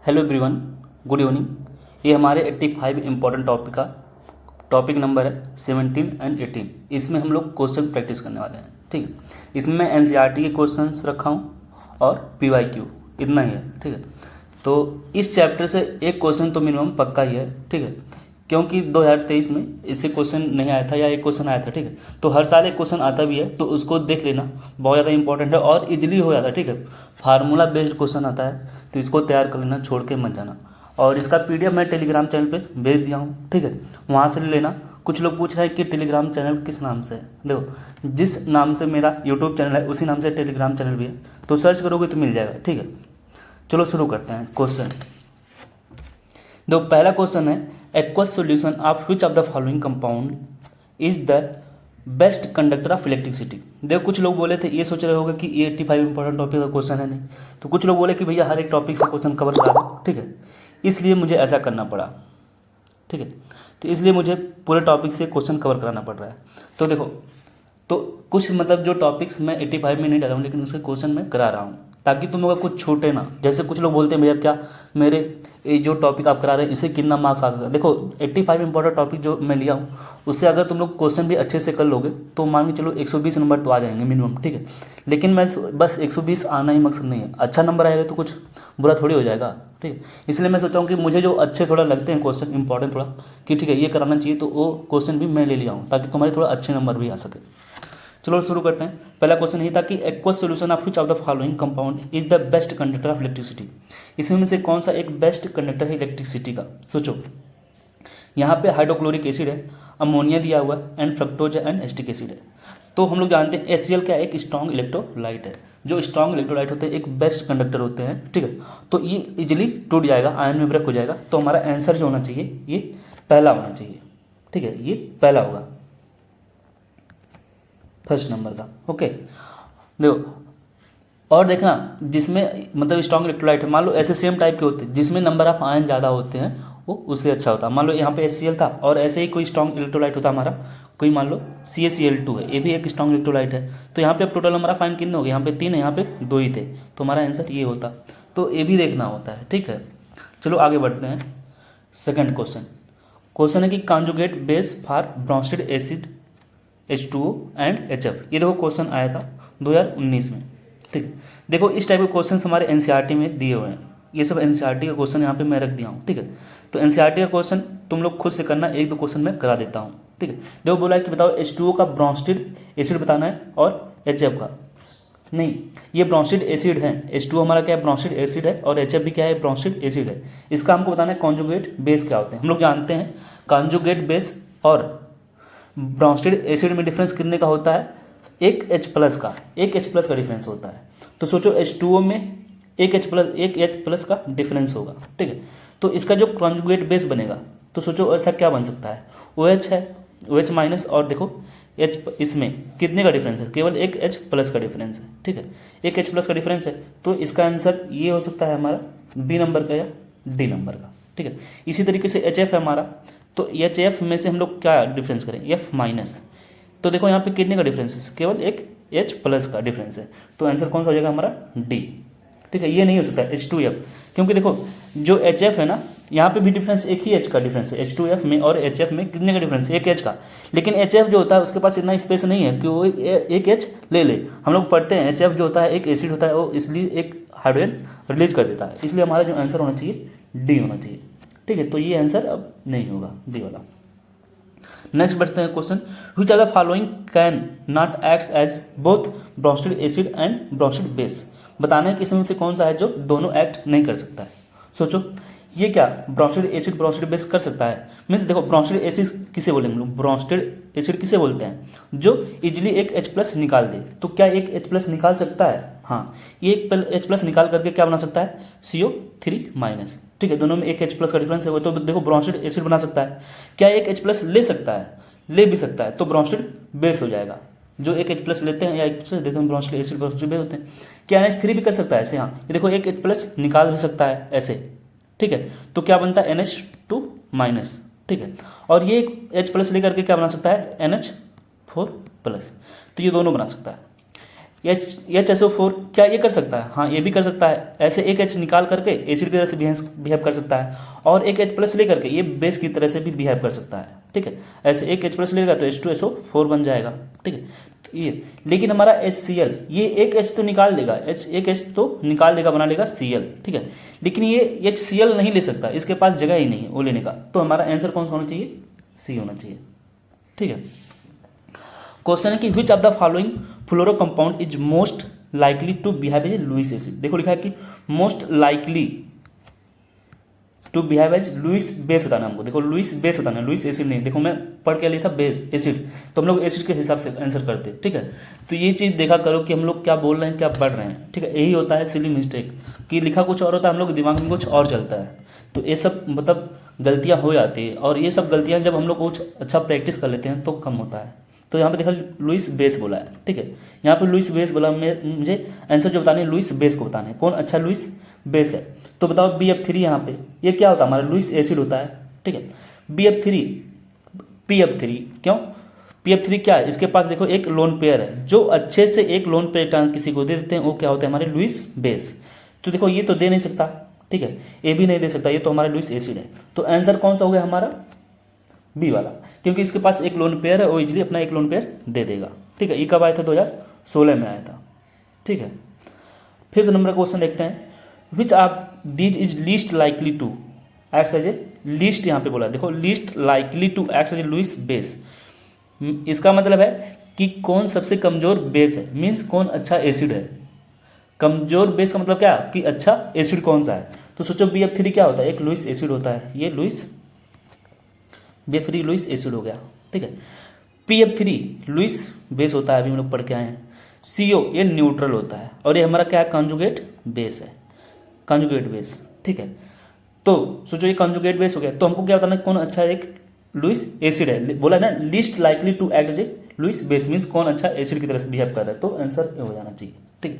Hello everyone, good evening. ये हमारे 85 important topic का टॉपिक नंबर है 17 एंड 18। इसमें हम लोग क्वेश्चन प्रैक्टिस करने वाले हैं। ठीक है, इसमें मैं एनसीईआरटी के क्वेश्चंस रखा हूँ और पीवाईक्यू, इतना ही है। ठीक है, तो इस चैप्टर से एक क्वेश्चन तो मिनिमम पक्का ही है। ठीक है, क्योंकि 2023 में इससे क्वेश्चन नहीं आया था या एक क्वेश्चन आया था। ठीक है, तो हर साल एक क्वेश्चन आता भी है, तो उसको देख लेना, बहुत ज़्यादा इंपॉर्टेंट है और इजीली हो जाता है। ठीक है, फार्मूला बेस्ड क्वेश्चन आता है, तो इसको तैयार कर लेना, छोड़ के मत जाना। और इसका पीडीएफ मैं टेलीग्राम चैनल पे भेज दिया हूँ। ठीक है, वहाँ से ले लेना। कुछ लोग पूछ रहे हैं कि टेलीग्राम चैनल किस नाम से है। देखो, जिस नाम से मेरा यूट्यूब चैनल है उसी नाम से टेलीग्राम चैनल भी है, तो सर्च करोगे तो मिल जाएगा। ठीक है, चलो शुरू करते हैं क्वेश्चन। देखो, पहला क्वेश्चन है, aqueous solution of which of the following compound is the best conductor of electricity. देखो, कुछ लोग बोले थे, ये सोच रहे होंगे कि ये 85 इंपॉर्टेंट टॉपिक का क्वेश्चन है। नहीं, तो कुछ लोग बोले कि भैया हर एक टॉपिक से क्वेश्चन कवर करा दो। ठीक है, इसलिए मुझे ऐसा करना पड़ा। ठीक है, तो इसलिए मुझे पूरे टॉपिक से क्वेश्चन कवर कराना पड़ रहा है। तो देखो, तो कुछ मतलब जो टॉपिक्स मैं 85 में नहीं डाला हूँ, लेकिन उसके क्वेश्चन मैं करा रहा हूँ, ताकि तुम लोग का कुछ छूटे ना। जैसे कुछ लोग बोलते हैं, भैया क्या मेरे ये जो टॉपिक आप करा रहे हैं इससे कितना मार्क्स आ सकता है। देखो, 85 इंपॉर्टेंट टॉपिक जो मैं लिया हूँ, उससे अगर तुम लोग क्वेश्चन भी अच्छे से कर लोगे तो मान के चलो 120 नंबर तो आ जाएंगे मिनिमम। ठीक है, लेकिन मैं बस 120 आना ही मकसद नहीं है, अच्छा नंबर आएगा तो कुछ बुरा थोड़ी हो जाएगा। ठीक है, इसलिए मैं सोचा हूँ कि मुझे जो अच्छे थोड़ा लगते हैं क्वेश्चन इंपॉर्टेंट थोड़ा, कि ठीक है ये कराना चाहिए, तो वो क्वेश्चन भी मैं ले लिया हूँ, ताकि तुम्हारे थोड़ा अच्छे नंबर भी आ सके। चलो शुरू करते हैं। पहला क्वेश्चन ये था कि aqueous solution of which of the following compound is the best conductor of electricity. इसमें में से कौन सा एक बेस्ट कंडक्टर है इलेक्ट्रिसिटी का। सोचो, यहाँ पे हाइड्रोक्लोरिक एसिड है, अमोनिया दिया हुआ है, एंड फ्रक्टोज है, एंड एसिटिक एसिड है। तो हम लोग जानते हैं HCl क्या है, एक स्ट्रॉन्ग इलेक्ट्रोलाइट है। जो स्ट्रॉन्ग इलेक्ट्रोलाइट होते हैं एक बेस्ट कंडक्टर होते हैं। ठीक है, तो ये इजिली टूट जाएगा, आयन में ब्रेक हो जाएगा। तो हमारा आंसर जो होना चाहिए ये पहला होना चाहिए। ठीक है, ये पहला होगा, फर्स्ट नंबर का। ओके, देखो और देखना, जिसमें मतलब स्ट्रॉन्ग इलेक्ट्रोलाइट है, मान लो ऐसे सेम टाइप के होते हैं जिसमें नंबर ऑफ आयन ज़्यादा होते हैं, वो उससे अच्छा होता है। मान लो यहाँ पे HCl था और ऐसे ही कोई स्ट्रॉन्ग इलेक्ट्रोलाइट होता हमारा, कोई मान लो CaCl2 है, ये भी एक स्ट्रॉन्ग इलेक्ट्रोलाइट है। तो यहाँ पे अब टोटल नंबर ऑफ आयन कितने हो गए, यहाँ पे 3 है, यहाँ पे 2 ही थे, तो हमारा आंसर ये होता। तो ये भी देखना होता है। ठीक है, चलो आगे बढ़ते हैं। सेकेंड क्वेश्चन, क्वेश्चन है कि conjugate base for Bronsted acid H2O and HF। ये देखो क्वेश्चन आया था 2019 में। ठीक है, देखो इस टाइप के क्वेश्चन हमारे एनसीईआरटी में दिए हुए हैं। ये सब एनसीईआरटी का क्वेश्चन यहाँ पे मैं रख दिया हूँ। ठीक है, तो एनसीईआरटी का क्वेश्चन तुम लोग खुद से करना, एक दो क्वेश्चन मैं करा देता हूँ। ठीक है, देखो बोला है कि बताओ H2O का ब्रोंस्टेड एसिड बताना है और HF का नहीं, ये ब्रोंस्टेड एसिड है। H2O हमारा क्या है, ब्रोंस्टेड एसिड है, और HF भी क्या है, ब्रोंस्टेड एसिड है। इसका हमको बताना है कॉन्जुगेट बेस क्या होते हैं। हम लोग जानते हैं कॉन्जुगेट बेस और ब्रोंस्टेड एसिड में डिफरेंस कितने का होता है, एक H प्लस का, एक H प्लस का डिफरेंस होता है। तो सोचो H2O में एक H प्लस का डिफरेंस होगा। ठीक है, तो इसका जो कॉन्जुगेट बेस बनेगा, तो सोचो ऐसा क्या बन सकता है, OH है, OH माइनस, और देखो H इसमें कितने का डिफरेंस है, केवल एक H प्लस का डिफरेंस है। ठीक है, एक H प्लस का डिफरेंस है, तो इसका आंसर ये हो सकता है हमारा B नंबर का या D नंबर का। ठीक है, इसी तरीके से HF है हमारा, तो HF में से हम लोग क्या डिफरेंस करें, F माइनस। तो देखो यहाँ पे कितने का डिफरेंस है, केवल एक H प्लस का डिफरेंस है, तो आंसर कौन सा हो जाएगा हमारा D। ठीक है, ये नहीं हो सकता H2F, क्योंकि देखो जो HF है ना, यहाँ पे भी डिफरेंस एक ही H का डिफरेंस है, H2F में और HF में कितने का डिफरेंस है, एक H का। लेकिन HF जो होता है उसके पास इतना स्पेस नहीं है कि वो एक H ले ले। हम लोग पढ़ते हैं HF जो होता है एक एसिड होता है, वो इसलिए एक हाइड्रोजन रिलीज कर देता है, इसलिए हमारा जो आंसर होना चाहिए D होना चाहिए। ठीक है, तो ये आंसर अब नहीं होगा, D वाला। नेक्स्ट बढ़ते हैं question, which are the following can not act as both Bronsted acid and Bronsted base. बताना है कि इसमें से कौन सा है जो दोनों एक्ट नहीं कर सकता है। सोचो, ये क्या ब्रोंस्टेड एसिड ब्रोंस्टेड बेस कर सकता है, मीन्स देखो ब्रोंस्टेड एसिड किसे बोलेंगे हम लोग, ब्रोंस्टेड एसिड किसे बोलते हैं, जो इजिली एक H प्लस निकाल दे। तो क्या एक H प्लस निकाल सकता है, हाँ, ये एक H प्लस निकाल करके क्या बना सकता है, CO3 माइनस। ठीक है, दोनों में एक H प्लस का डिफरेंस है, वो तो देखो ब्रोंस्टेड एसिड बना सकता है। क्या एक H प्लस ले सकता है, ले भी सकता है, तो ब्रोंस्टेड बेस हो जाएगा। जो एक H प्लस लेते हैं या H प्लस देते हैं ब्रोंस्टेड एसिड ब्रोंस्टेड बेस होते हैं। क्या NH3 भी कर सकता है ऐसे, हाँ, ये देखो एक H प्लस निकाल भी सकता है ऐसे। ठीक है, तो क्या बनता है NH2 माइनस। ठीक है, और ये एक H प्लस लेकर के क्या बना सकता है NH4 प्लस, तो ये दोनों बना सकता है। HSO4 क्या ये कर सकता है? हाँ, ये भी कर सकता है। ऐसे एक H निकाल करके एसिड की तरह से बिहेव कर सकता है, और एक H प्लस लेकर के ये बेस की तरह से भी बिहेव कर सकता है। ठीक है, ऐसे एक H प्लस लेगा तो H2SO4 बन जाएगा। ठीक है, तो ये लेकिन हमारा HCl ये एक H तो निकाल देगा, एक H तो निकाल देगा, बना लेगा Cl। ठीक है, लेकिन ये HCl नहीं ले सकता, इसके पास जगह ही नहीं है वो लेने का। तो हमारा आंसर कौन सा होना चाहिए? C होना चाहिए। ठीक है, क्वेश्चन है कि which of the following fluoro compound is most likely to behave as Lewis acid. देखो लिखा है कि most likely to behave as Lewis base बताना हमको। देखो लुईस बेस बताना, लुईस एसिड नहीं। देखो मैं पढ़ के लिया था बेस एसिड, तो हम लोग एसिड के हिसाब से आंसर करते हैं। ठीक है, तो ये चीज़ देखा करो कि हम लोग क्या बोल रहे हैं, क्या पढ़ रहे हैं। ठीक है, यही होता है सिली मिस्टेक कि लिखा कुछ और होता है, हम लोग दिमाग में कुछ और चलता है। तो ये सब मतलब गलतियाँ हो जाती है, और ये सब गलतियाँ जब हम लोग कुछ अच्छा प्रैक्टिस कर लेते हैं तो कम होता है। तो यहाँ पे देखा लुईस बेस बोला है। ठीक है, यहाँ पे लुईस बेस बोला, मुझे आंसर जो बताने लुईस बेस को बताना है, कौन अच्छा लुईस बेस है। तो बताओ BF3 यहाँ पे ये क्या होता है? हमारा लुईस एसिड होता है। ठीक है, BF3 PF3 क्यों? PF3 क्या है? इसके पास देखो एक लोन पेयर है, जो अच्छे से एक लोन पेयर किसी को दे देते हैं वो क्या होता है? हमारे लुईस बेस। तो देखो ये तो दे नहीं सकता। ठीक है, ये भी नहीं दे सकता, ये तो हमारा लुईस एसिड है। तो आंसर कौन सा हो गया हमारा? बी वाला, क्योंकि इसके पास एक लोन पेयर है, वो इजीली अपना एक लोन पेयर दे देगा। ठीक है, ये कब आया था? 2016 में आया था। ठीक है, फिफ्थ नंबर क्वेश्चन देखते हैं, which of these is least likely to act as a least, यहाँ पे बोला देखो least likely to act as a Lewis base. इसका मतलब है कि कौन सबसे कमजोर बेस है, मीन्स कौन अच्छा एसिड है। कमजोर बेस का मतलब क्या कि अच्छा एसिड कौन सा है। तो सोचो BF3 क्या होता है? एक लुईस एसिड होता है, ये BF3 लुईस एसिड हो गया। ठीक है, PF3 लुईस बेस होता है, अभी हम लोग पढ़ के आए हैं। CO ये न्यूट्रल होता है, और ये हमारा क्या है? कॉन्जुगेट बेस है, कॉन्जुगेट बेस। ठीक है, तो सोचो ये कॉन्जुगेट बेस हो गया, तो हमको क्या बताना कौन अच्छा एक लुईस एसिड है। बोला ना least likely to act as Lewis base, means कौन अच्छा एसिड की तरह से बिहेव कर रहा है। तो आंसर हो जाना चाहिए। ठीक है,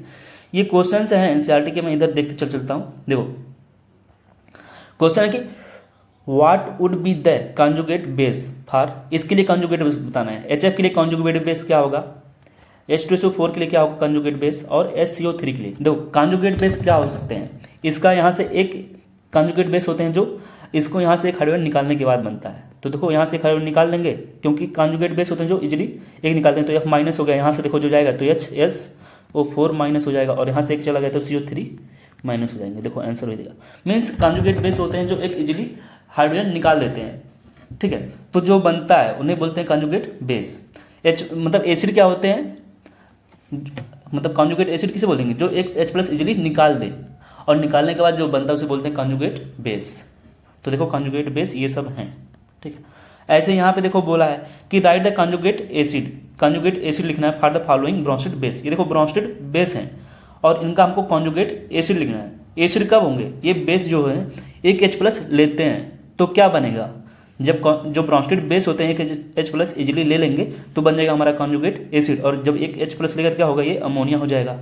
ये क्वेश्चन से हैं NCERT के, मैं इधर देखते चलता हूँ। देखो क्वेश्चन है कि what would be the conjugate base for, इसके लिए कॉन्जुगेट बेस बताना है। HF के लिए कॉन्जुगेट बेस क्या होगा, H2SO4 के लिए क्या होगा कॉन्जुगेट बेस, और SCO3 के लिए। देखो कॉन्जुगेट बेस क्या हो सकते हैं, इसका यहाँ से एक कॉन्जुगेट बेस होते हैं जो इसको यहाँ से एक हाइड्रोजन निकालने के बाद बनता है। तो देखो यहाँ से एक हाइड्रोजन निकाल देंगे, क्योंकि कॉन्जुगेट बेस होते हैं जो इजीली एक निकालते हैं। तो F माइनस हो गया, यहाँ से देखो जो जाएगा तो HSO4 माइनस हो जाएगा, और यहाँ से एक चला गया तो CO3 माइनस हो जाएंगे। देखो आंसर हो जाएगा। मीन्स कॉन्जुगेट बेस होते हैं जो एक इजीली हाइड्रोजन निकाल देते हैं। ठीक है, तो जो बनता है उन्हें बोलते हैं कॉन्जुगेट बेस। मतलब एसिड क्या होते हैं, मतलब कॉन्जुगेट एसिड किसे बोलेंगे? जो एक H प्लस इजीली निकाल दे, और निकालने के बाद जो बनता है उसे बोलते हैं कॉन्जुगेट बेस। तो देखो कॉन्जुगेट बेस ये सब हैं। ठीक है, ऐसे यहाँ पे देखो बोला है कि right the conjugate acid, conjugate acid लिखना है for the following Brønsted base. ये देखो ब्रॉन्स्टेड बेस हैं, और इनका हमको कॉन्जुगेट एसिड लिखना है। एसिड कब होंगे? ये बेस जो है एक H प्लस लेते हैं तो क्या बनेगा? जब जो ब्रॉन्स्टेड बेस होते हैं एक H प्लस इजीली ले लेंगे तो बन जाएगा हमारा कॉन्जुगेट एसिड, और जब एक H प्लस लेगा तो क्या होगा? ये अमोनिया हो जाएगा।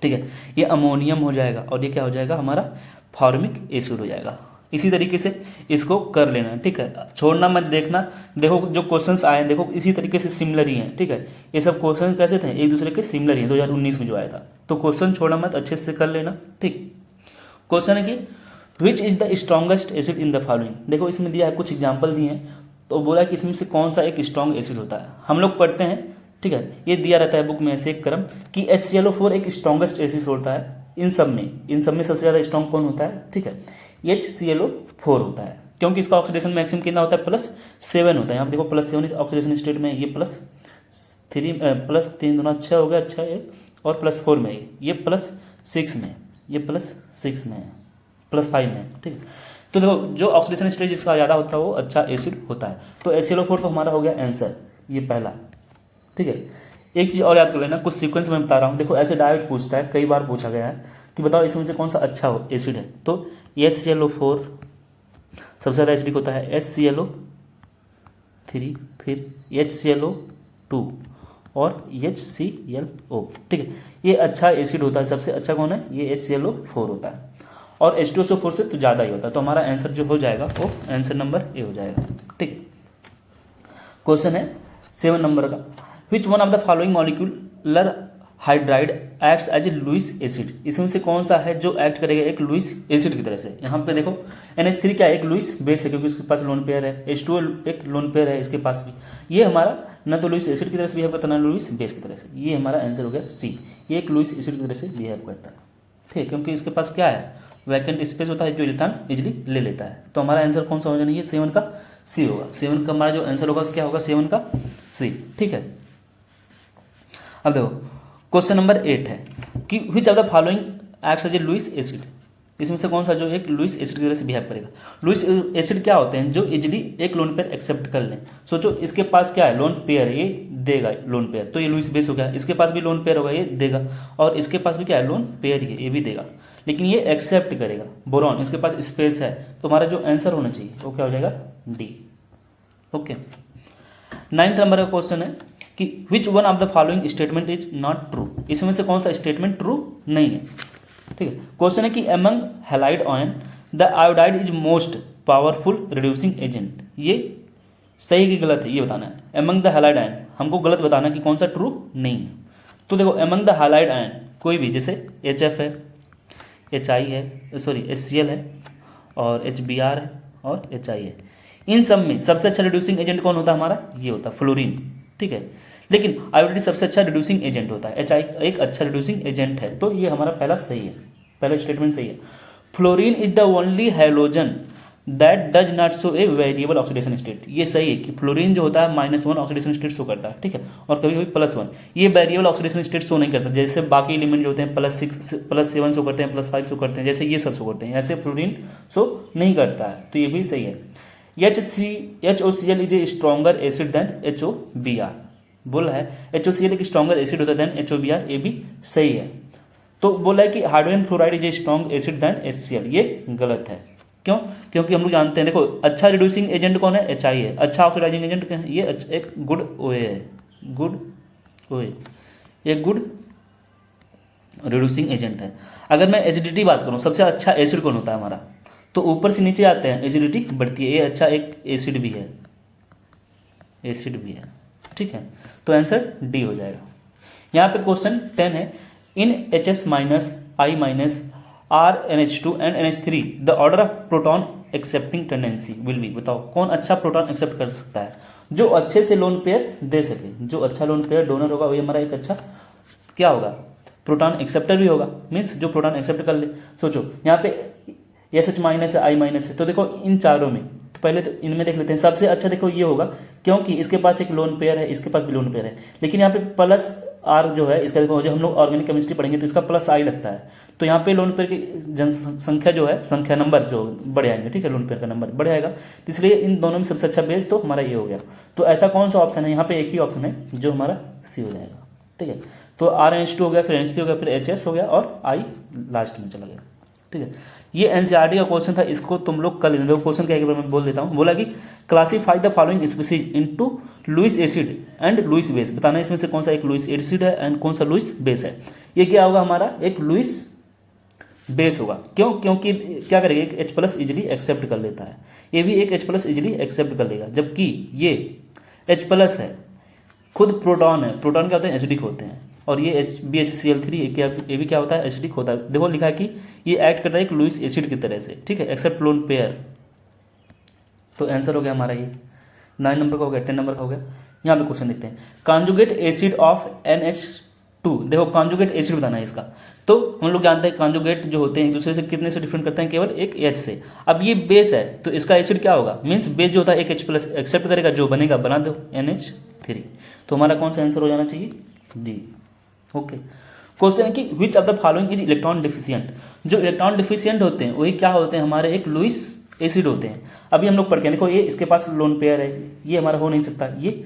ठीक है, ये अमोनियम हो जाएगा, और ये क्या हो जाएगा? हमारा फॉर्मिक एसिड हो जाएगा। इसी तरीके से इसको कर लेना है। ठीक है, छोड़ना मत, देखना। देखो जो क्वेश्चंस आए हैं देखो इसी तरीके से सिमिलर ही हैं। ठीक है, ये सब क्वेश्चन कैसे थे? एक दूसरे के सिमिलर ही हैं, 2019 में जो आया था। तो क्वेश्चन छोड़ना मत, अच्छे से कर लेना। ठीक, क्वेश्चन है कि which is the strongest acid in the following. देखो इसमें दिया है, कुछ एग्जाम्पल दिए हैं, तो बोला कि इसमें से कौन सा एक स्ट्रॉन्ग एसिड होता है। हम लोग पढ़ते हैं, ठीक है, ये दिया रहता है बुक में ऐसे एक क्रम कि HClO4 एक स्ट्रॉन्गेस्ट एसिड होता है इन सब में सबसे ज़्यादा स्ट्रॉन्ग कौन होता है? ठीक है, HClO4 होता है, क्योंकि इसका ऑक्सीडेशन मैक्सिमम कितना होता है? +7 होता है। यहाँ पे देखो +7 ऑक्सीडेशन स्टेट में, ये +3 दूना 6 हो गया, 6 1 और +4 में ये +6 में, ये +6 में है, +5 में। ठीक है, तो देखो जो ऑक्सीडेशन स्टेट जिसका ज़्यादा होता है वो अच्छा एसिड होता है। तो HClO4 तो हमारा हो गया आंसर, ये पहला। ठीक है, एक चीज़ और याद कर लेना, कुछ सीक्वेंस में बता रहा हूँ। देखो ऐसे डायरेक्ट पूछता है, कई बार पूछा गया है कि बताओ इसमें से कौन सा अच्छा एसिड है। तो HClO4 सबसे ज़्यादा एसिडिक होता है, HClO3, फिर HClO2 और HClO। ठीक है, ये अच्छा एसिड होता है। सबसे अच्छा कौन है? ये HClO4 होता है, और H2SO4 से तो ज़्यादा ही होता है। तो हमारा आंसर जो हो जाएगा वो आंसर नंबर ए हो जाएगा। ठीक है, क्वेश्चन है 7 नंबर का, which one of the following molecular hydride acts as a Lewis acid, इसमें से कौन सा है जो एक्ट करेगा एक लुईस एसिड की तरह से। यहाँ पे देखो NH3 क्या है, एक लुईस बेस है क्योंकि इसके पास लोन पेयर है, H2O एक लोन पेयर है इसके पास भी। ये हमारा न तो लुईस एसिड की तरह से बिहेव करता है, ना लुईस बेस की तरह से। ये हमारा आंसर हो गया सी, ये एक लुईस एसिड की तरह से बिहेव करता है। ठीक है, क्योंकि इसके पास क्या है, वैकेंट स्पेस होता है जो इलेक्ट्रॉन इजिली ले लेता है। तो हमारा आंसर कौन सा हो जाना, ये 7 का सी होगा। 7 का हमारा जो आंसर होगा क्या होगा, 7 का सी। ठीक है, अब देखो क्वेश्चन नंबर 8 है कि which of the following acts as a Lewis acid, इसमें से कौन सा जो एक लुईस एसिड की तरह से बिहेव करेगा। लुईस एसिड क्या होते हैं, जो इजिली एक लोन पेयर एक्सेप्ट कर लें। सोचो इसके पास क्या है, लोन पेयर, ये देगा लोन पेयर, तो ये लुईस बेस हो गया। इसके पास भी लोन पेयर होगा, ये देगा, और इसके पास भी क्या है, लोन पेयर ही है, ये भी देगा, लेकिन ये एक्सेप्ट करेगा। बोरॉन इसके पास स्पेस है, तो हमारा जो आंसर होना चाहिए वो क्या हो जाएगा, डी। ओके, 9th नंबर का क्वेश्चन है कि विच one of the following statement is not true, इसमें से कौन सा स्टेटमेंट ट्रू नहीं है। ठीक है, क्वेश्चन है कि among halide ion the iodide is most powerful reducing agent, ये सही कि गलत है ये बताना है। एमंग द हैलाइड आयन हमको गलत बताना है कि कौन सा ट्रू नहीं है। तो देखो एमंग द हैलाइड आयन कोई भी, जैसे HF है, HI है, सॉरी HCl है, और HBr है और HI है, इन सब में सबसे अच्छा रिड्यूसिंग एजेंट कौन होता है हमारा, ये होता है फ्लोरीन। ठीक है, लेकिन आयोडीन सबसे अच्छा रिड्यूसिंग एजेंट होता है, HI एक अच्छा रिड्यूसिंग एजेंट है, तो ये हमारा पहला सही है, पहला स्टेटमेंट सही है। Fluorine is the only halogen that does not show a variable oxidation state, ये सही है कि फ्लोरीन जो होता है -1 ऑक्सीडेशन स्टेट शो करता है। ठीक है, और कभी कभी +1, ये वेरिएबल ऑक्सीडेशन स्टेट शो नहीं करता, जैसे बाकी एलिमेंट जो होते हैं +6 +7 शो करते हैं, +5 शो करते हैं, जैसे ये सब शो करते हैं, ऐसे फ्लोरीन शो नहीं करता है, तो ये भी सही है। HOCl is a stronger acid than HOBr, बोला है HOCl एक स्ट्रॉन्गर एसिड होता है देन HOBr, ये भी सही है। तो बोला है कि hydrogen fluoride is a strong acid than HCl, ये गलत है। क्यों, क्योंकि हम लोग जानते हैं, देखो अच्छा रिड्यूसिंग एजेंट कौन है, HI है, अच्छा ऑक्सीडाइजिंग एजेंट क्या है, ये एक गुड OA है, गुड OA एक गुड रिड्यूसिंग एजेंट है। अगर मैं एसिडिटी बात करूँ, सबसे अच्छा एसिड कौन होता है हमारा, तो ऊपर से नीचे आते हैं एसिडिटी बढ़ती है, ये अच्छा एक एसिड भी है, एसिड भी है। ठीक है, तो आंसर डी हो जाएगा। यहाँ पे क्वेश्चन 10 है, इन HS- I- RNH2 and NH3 the order of proton accepting tendency will be, बताओ कौन अच्छा प्रोटॉन एक्सेप्ट कर सकता है, जो अच्छे से लोन पेयर दे सके, जो अच्छा लोन पेयर डोनर होगा वही हमारा एक अच्छा क्या होगा, प्रोटॉन एक्सेप्टर भी होगा, मीन्स जो प्रोटॉन एक्सेप्ट कर ले। सोचो यहाँ पे SH- है, I- है, तो देखो इन चारों में, तो पहले तो इनमें देख लेते हैं, सबसे अच्छा देखो ये होगा क्योंकि इसके पास एक लोन पेयर है, इसके पास भी लोन पेयर है, लेकिन यहाँ पे +R जो है इसका, देखो जो हम लोग ऑर्गेनिक केमिस्ट्री पढ़ेंगे तो इसका +I लगता है, तो यहाँ पे लोन पेयर की जनसंख्या जो है, संख्या नंबर जो बढ़ आएंगे, ठीक है, लोन पेयर का नंबर बढ़ आएगा, तो इसलिए इन दोनों में सबसे अच्छा बेस तो हमारा ये हो गया। तो ऐसा कौन सा ऑप्शन है, यहाँ पे एक ही ऑप्शन है जो हमारा सी हो जाएगा। ठीक है, तो RNH2 हो गया, फिर NH3 हो गया, फिर HS हो गया, और I लास्ट में चला गया। ठीक है, ये NCERT का क्वेश्चन था, इसको तुम लोग कर लेना। देखो क्वेश्चन क्या है मैं बोल देता हूँ, बोला कि classify the following species into Lewis acid and Lewis base, बताना इसमें से कौन सा एक लुईस एसिड है एंड कौन सा लुईस बेस है। ये क्या होगा हमारा, एक लुईस बेस होगा। क्यों, क्योंकि क्या करेगा, एक H+ इजिली एक्सेप्ट कर लेता है, ये भी एक H+ इजिली एक्सेप्ट कर लेगा, जबकि ये H+ है, खुद प्रोटॉन है, प्रोटॉन क्या होते हैं, एसिडिक होते हैं, और ये BHCl3 ये भी क्या होता है, एसिडिक होता है। देखो लिखा है कि ये एक्ट करता है एक लुईस एसिड की तरह से, ठीक है, एक्सेप्ट लोन पेयर। तो आंसर हो गया हमारा ये 9 नंबर का हो गया, 10 नंबर का हो गया। यहाँ पे क्वेश्चन देखते हैं, कॉन्जुगेट एसिड ऑफ NH2, देखो कॉन्जुगेट एसिड बताना है इसका। तो हम लोग जानते हैं कॉन्जुगेट जो होते हैं एक दूसरे से कितने से डिफरेंट करते हैं, केवल एक H से। अब ये बेस है तो इसका एसिड क्या होगा, मीन्स बेस जो होता है एक H+ एक्सेप्ट करेगा, जो बनेगा बना दो NH3। तो हमारा कौन सा आंसर हो जाना चाहिए, डी। ओके, क्वेश्चन है कि which of the following is electron deficient, जो इलेक्ट्रॉन डिफिशियंट होते हैं वही क्या होते हैं, हमारे एक लुईस एसिड होते हैं। अभी हम लोग पढ़ के देखो, ये इसके पास लोन पेयर है, ये हमारा हो नहीं सकता, ये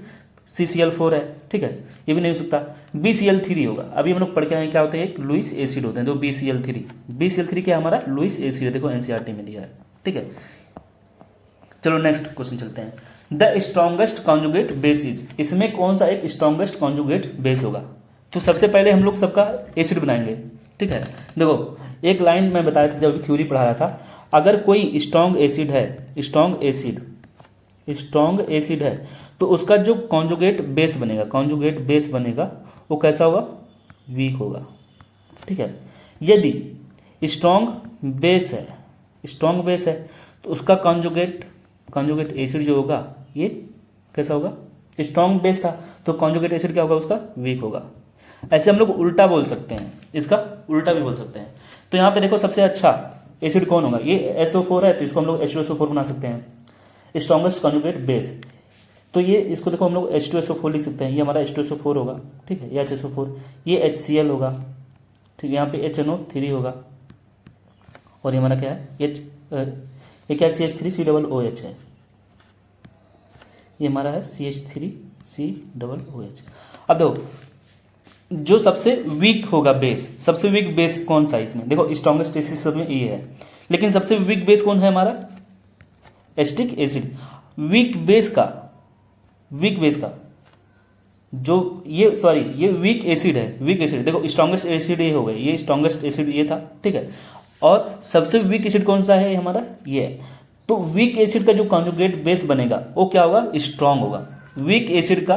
CCl4 है, ठीक है, ये भी नहीं हो सकता, BCl3 होगा। अभी हम लोग पढ़ के आए क्या होते हैं, एक लुईस एसिड होते हैं, तो BCl3 क्या हमारा लुईस एसिड है, देखो NCERT में दिया है। ठीक है, चलो नेक्स्ट क्वेश्चन चलते हैं, the strongest conjugate base is, इसमें कौन सा एक स्ट्रॉन्गेस्ट कॉन्जुगेट बेस होगा। तो सबसे पहले हम लोग सबका एसिड बनाएंगे। ठीक है, देखो एक लाइन मैं बताया था जब भी थ्योरी पढ़ा रहा था, अगर कोई स्ट्रॉन्ग एसिड है, स्ट्रॉन्ग एसिड है, तो उसका जो कॉन्जुगेट बेस बनेगा, वो कैसा होगा, वीक होगा, ठीक है। यदि स्ट्रॉन्ग बेस है, स्ट्रॉन्ग बेस है तो उसका कॉन्जुगेट एसिड जो होगा ये कैसा होगा, स्ट्रॉन्ग बेस था तो कॉन्जुगेट एसिड क्या होगा उसका, वीक होगा। ऐसे हम लोग उल्टा बोल सकते हैं, इसका उल्टा भी बोल सकते हैं। तो यहाँ पे देखो सबसे अच्छा एसिड कौन होगा, ये SO4 है तो इसको हम लोग H2SO4 बना सकते हैं, स्ट्रॉन्गेस्ट कॉन्जुगेट बेस। तो ये इसको देखो हम लोग H2SO4 लिख सकते हैं, ये हमारा H2SO4 होगा, ठीक है, ये HSO4, ये HCl होगा, ठीक है, यहाँ पे HNO3 होगा, और ये हमारा क्या है ये क्या है CH3COOH है, ये हमारा है CH3COOH। अब देखो जो सबसे वीक होगा बेस, सबसे वीक बेस कौन सा इसमें, देखो स्ट्रॉन्गेस्ट एसिड सब में ये है, लेकिन सबसे वीक बेस कौन है हमारा, एसिटिक एसिड। वीक बेस का जो ये वीक एसिड है, वीक एसिड देखो स्ट्रॉन्गेस्ट एसिड ये हो गया, ये स्ट्रॉन्गेस्ट एसिड ये था, ठीक है, और सबसे वीक एसिड कौन सा है हमारा, ये है। तो वीक एसिड का जो कॉन्जुगेट बेस बनेगा वो क्या होगा, स्ट्रॉन्ग होगा। वीक एसिड का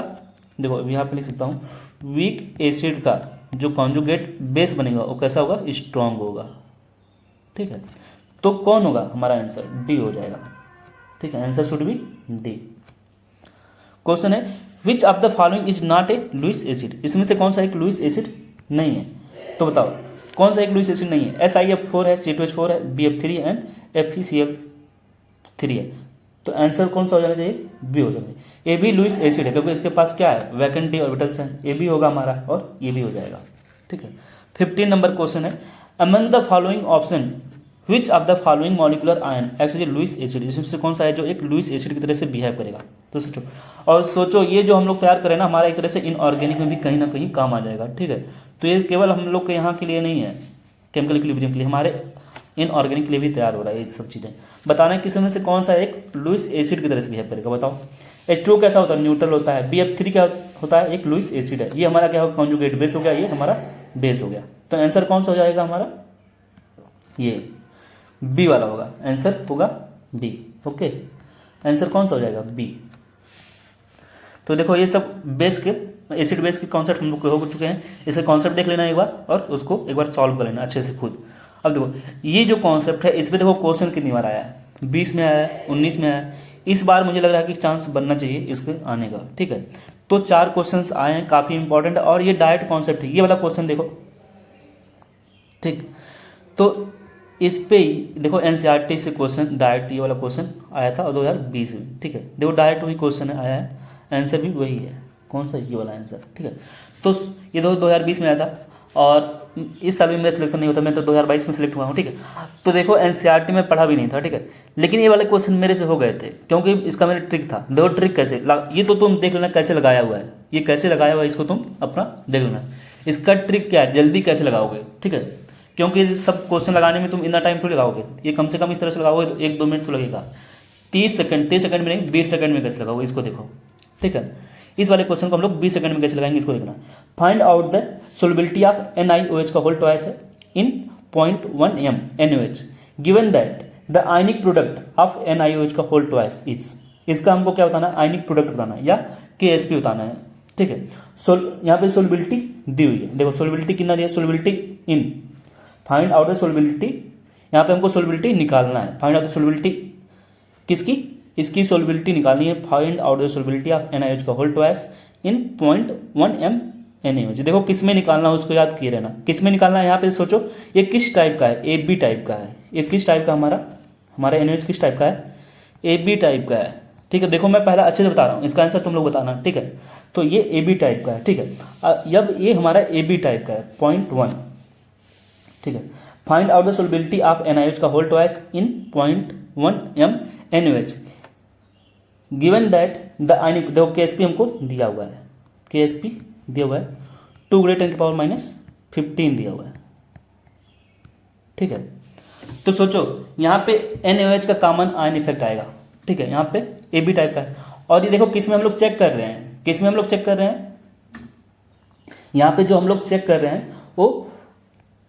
देखो यहाँ पे लिख सकता हूँ, वीक एसिड का जो कॉन्जुगेट बेस बनेगा वो कैसा होगा, स्ट्रॉन्ग होगा, ठीक है। तो कौन होगा हमारा आंसर, डी हो जाएगा, ठीक है, answer should be D. Question है which of the following is not a Lewis acid, इसमें से कौन सा एक लुईस एसिड नहीं है, तो बताओ कौन सा एक लुईस एसिड नहीं है। SiF4 है, C2H4 है, BF3 एंड FeCl3 है, तो आंसर कौन सा हो जाना चाहिए, बी हो जाना चाहिए। ए भी लुईस एसिड है क्योंकि इसके पास क्या है, वैकेंट डी ऑर्बिटल्स हैं, ए भी होगा हमारा और ये भी हो जाएगा, ठीक है। 15 नंबर क्वेश्चन है among the following option which of the following molecular ion act as a Lewis acid, इसमें से कौन सा है जो एक लुईस एसिड की तरह से बिहेव करेगा। तो सोचो, और सोचो ये जो हम लोग तैयार करें ना हमारा एक तरह से इनऑर्गेनिक में भी कहीं ना कहीं काम आ जाएगा, ठीक है। तो ये केवल हम लोग के यहाँ के लिए नहीं है, केमिकल इक्विलिब्रियम के लिए, हमारे इनऑर्गेनिक के लिए भी तैयार हो रहा है ये सब चीज़ें। बताना है किसी में से कौन सा एक लुईस एसिड की तरह से बिहेव करेगा, बताओ। H2O कैसा होता है, न्यूट्रल होता है। BF3 क्या होता है, एक लुईस एसिड है, ये हमारा क्या होगा, कॉन्जुगेट बेस हो गया, ये हमारा बेस हो गया। तो आंसर कौन सा हो जाएगा हमारा, ये बी वाला होगा, आंसर होगा बी, ओके। आंसर कौन सा हो जाएगा, बी। तो देखो ये सब बेस के एसिड बेस के कॉन्सेप्ट हम लोग को हो चुके हैं, इसका कॉन्सेप्ट देख लेना एक बार और उसको एक बार सॉल्व कर लेना अच्छे से खुद। अब देखो ये जो कॉन्सेप्ट है इस पर देखो क्वेश्चन कितनी बार आया है, 20 में आया है, 19 में आया है, इस बार मुझे लग रहा है कि चांस बनना चाहिए इसके आने का, ठीक है। तो 4 क्वेश्चंस आए हैं, काफ़ी इंपॉर्टेंट है, और ये डायरेक्ट कॉन्सेप्ट है, ये वाला क्वेश्चन देखो, ठीक। तो इस पे देखो NCERT से क्वेश्चन डायरेक्ट ये वाला क्वेश्चन आया था और 2020 में, ठीक है। देखो डायरेक्ट वही क्वेश्चन आया है, आंसर भी वही है, कौन सा, ये वाला आंसर, ठीक है। तो ये 2020 में आया था और इस साल भी मेरा सिलेक्शन नहीं होता, मैं तो 2022 में सिलेक्ट हुआ हूँ, ठीक है। तो देखो NCERT में पढ़ा भी नहीं था, ठीक है, लेकिन ये वाले क्वेश्चन मेरे से हो गए थे क्योंकि इसका मेरा ट्रिक था। देखो ट्रिक कैसे ये तो तुम देख लेना कैसे लगाया हुआ है, ये कैसे लगाया हुआ है इसको तुम अपना देख लेना, इसका ट्रिक क्या है, जल्दी कैसे लगाओगे, ठीक है। क्योंकि सब क्वेश्चन लगाने में तुम इतना टाइम थोड़ी लगाओगे, ये कम से कम इस तरह से लगाओगे तो 1-2 मिनट तो लगेगा, 30 सेकंड में नहीं 20 सेकंड में कैसे लगाओगे इसको देखो, ठीक है। इस वाले क्वेश्चन को हम लोग 20 सेकंड में कैसे लगाएंगे इसको देखना। Find out the solubility of NiOH का होल ट्वाइस है इन 0.1 m NaOH given that the ionic product of NiOH का होल ट्वाइस इज, इसका हमको क्या बताना है, आयनिक प्रोडक्ट बताना है या KSP बताना है, ठीक है। यहाँ पे सोलबिलिटी दी हुई है, देखो सोलबिलिटी कितना दिया, solubility in, find out the solubility, यहाँ पे हमको सोलबिलिटी निकालना है, फाइंड आउट द सोलबिलिटी किसकी, इसकी सोलबिलिटी निकालनी है। Find out the solubility of NiOH का whole twice in 0.1 m NaOH। देखो किस में निकालना है उसको याद किए रहना, किस में निकालना है, यहाँ पे सोचो ये किस टाइप का है, AB टाइप का है, ये किस टाइप का हमारा NaOH किस टाइप का है, AB टाइप का है, ठीक है। देखो मैं पहला अच्छे से बता रहा हूँ, इसका आंसर तुम लोग बताना, ठीक है। तो ये AB टाइप का है, ठीक है। अब ये हमारा AB टाइप का है 0.1, ठीक है। Find out the solubility of NiOH का whole twice in 0.1 m NaOH given that the ionic, देखो KSP हमको दिया हुआ है, KSP दिया हुआ है 2 × 10⁻15 दिया हुआ है, ठीक है। तो सोचो यहाँ पे NaOH का कॉमन आयन इफेक्ट आएगा, ठीक है, यहाँ पे AB टाइप का है, और ये देखो किस में हम लोग चेक कर रहे हैं, किस में हम लोग चेक कर रहे हैं, यहाँ पे जो हम लोग चेक कर रहे हैं वो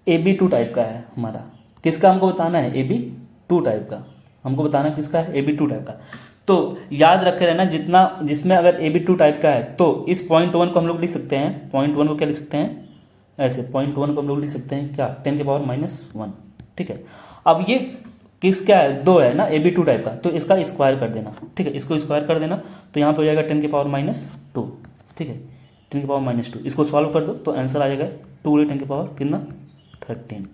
AB2 टाइप का है हमारा, किसका हमको बताना है, AB2 टाइप का हमको बताना किसका है, AB2 टाइप का। तो याद रखे रहना जिसमें अगर AB2 टाइप का है तो इस 0.1 को हम लोग लिख सकते हैं, 0.1 को क्या लिख सकते हैं, ऐसे 0.1 को हम लोग लिख सकते हैं क्या, 10⁻⁻1। ठीक है, अब ये किस क्या है, 2 है ना, AB2 टाइप का, तो इसका स्क्वायर कर देना। ठीक है, इसको स्क्वायर कर देना तो यहाँ पे हो जाएगा 10⁻²। ठीक है, 10⁻², इसको सॉल्व कर दो तो आंसर आ जाएगा 2 × 10 कितना 13।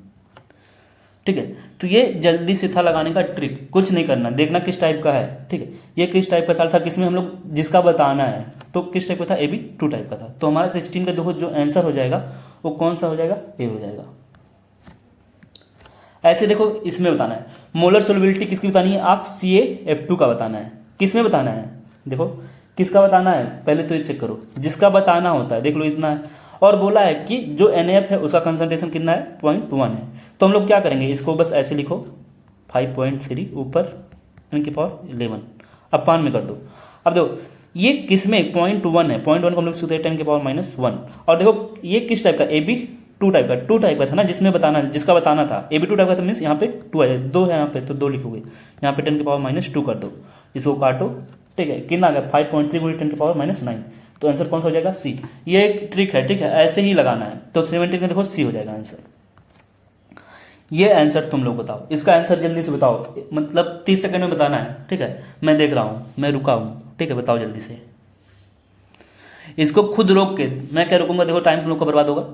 ठीक है, तो ये जल्दी से था लगाने का ट्रिक, कुछ नहीं करना, देखना किस टाइप का है। ठीक है, ये किस टाइप का सवाल था, किसमें हम लोग जिसका बताना है, तो किस टाइप का था, AB2 टाइप का था। तो हमारा 16 का देखो जो आंसर हो जाएगा वो कौन सा हो जाएगा, ए हो जाएगा। ऐसे देखो इसमें बताना है, मोलर सोलिबिलिटी किसकी बतानी है, आप CaF2 का बताना है। किसमें बताना है, देखो किसका बताना है, पहले तो ये चेक करो, जिसका बताना होता है, देख लो इतना है। और बोला है कि जो NaF है उसका कंसंट्रेशन कितना है, 0.1 है। तो हम लोग क्या करेंगे, इसको बस ऐसे लिखो 5.3 ऊपर 10⁻11 अपान में कर दो। अब देखो ये किसमें 0.1 है, 0.1 को हम लोग सीधे 10⁻⁻1। और देखो ये किस टाइप का, AB2 टाइप का, 2 टाइप का था ना, जिसमें बताना, जिसका बताना था AB2 टाइप का था, मीन्स यहाँ पे 2 है, 2 है यहाँ पे तो 2 लिखोगे, यहाँ पे 10⁻² कर दो, इसको काटो। ठीक है, कितना आ गया 5.3 × 10⁻⁹, तो आंसर कौन सा हो जाएगा, C। ये एक ट्रिक है। ठीक है, ऐसे ही लगाना है, तो 17 का देखो C हो जाएगा आंसर। ये आंसर तुम लोग बताओ, इसका आंसर जल्दी से बताओ, मतलब 30 सेकंड में बताना है। ठीक है, मैं देख रहा हूँ, मैं रुका हूँ। ठीक है, बताओ जल्दी से, इसको खुद रोक के, मैं क्या रोकूंगा, देखो टाइम तुम लोग का बर्बाद होगा,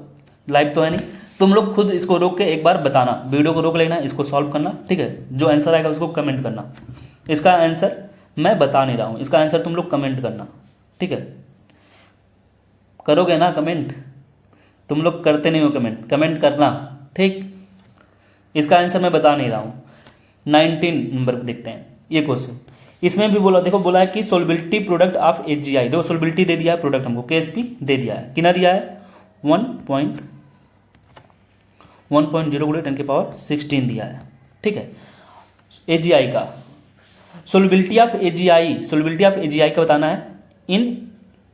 लाइव तो है नहीं, तुम लोग खुद इसको रोक के एक बार बताना, वीडियो को रोक लेना, इसको सॉल्व करना। ठीक है, जो आंसर आएगा उसको कमेंट करना। इसका आंसर मैं बता नहीं रहा हूँ, इसका आंसर तुम लोग कमेंट करना। ठीक है, करोगे ना कमेंट, तुम लोग करते नहीं हो कमेंट, कमेंट करना। ठीक, इसका आंसर मैं बता नहीं रहा हूँ। 19 नंबर पर देखते हैं ये क्वेश्चन, इसमें भी बोला, देखो बोला है कि सोलबिलिटी प्रोडक्ट ऑफ HgI, देखो सोलबिलिटी दे दिया है, प्रोडक्ट हमको KSP दे दिया है, कितना दिया है 1.0 × 10⁻16 दिया है। ठीक है, AgI का solubility of AgI, solubility of AgI का बताना है इन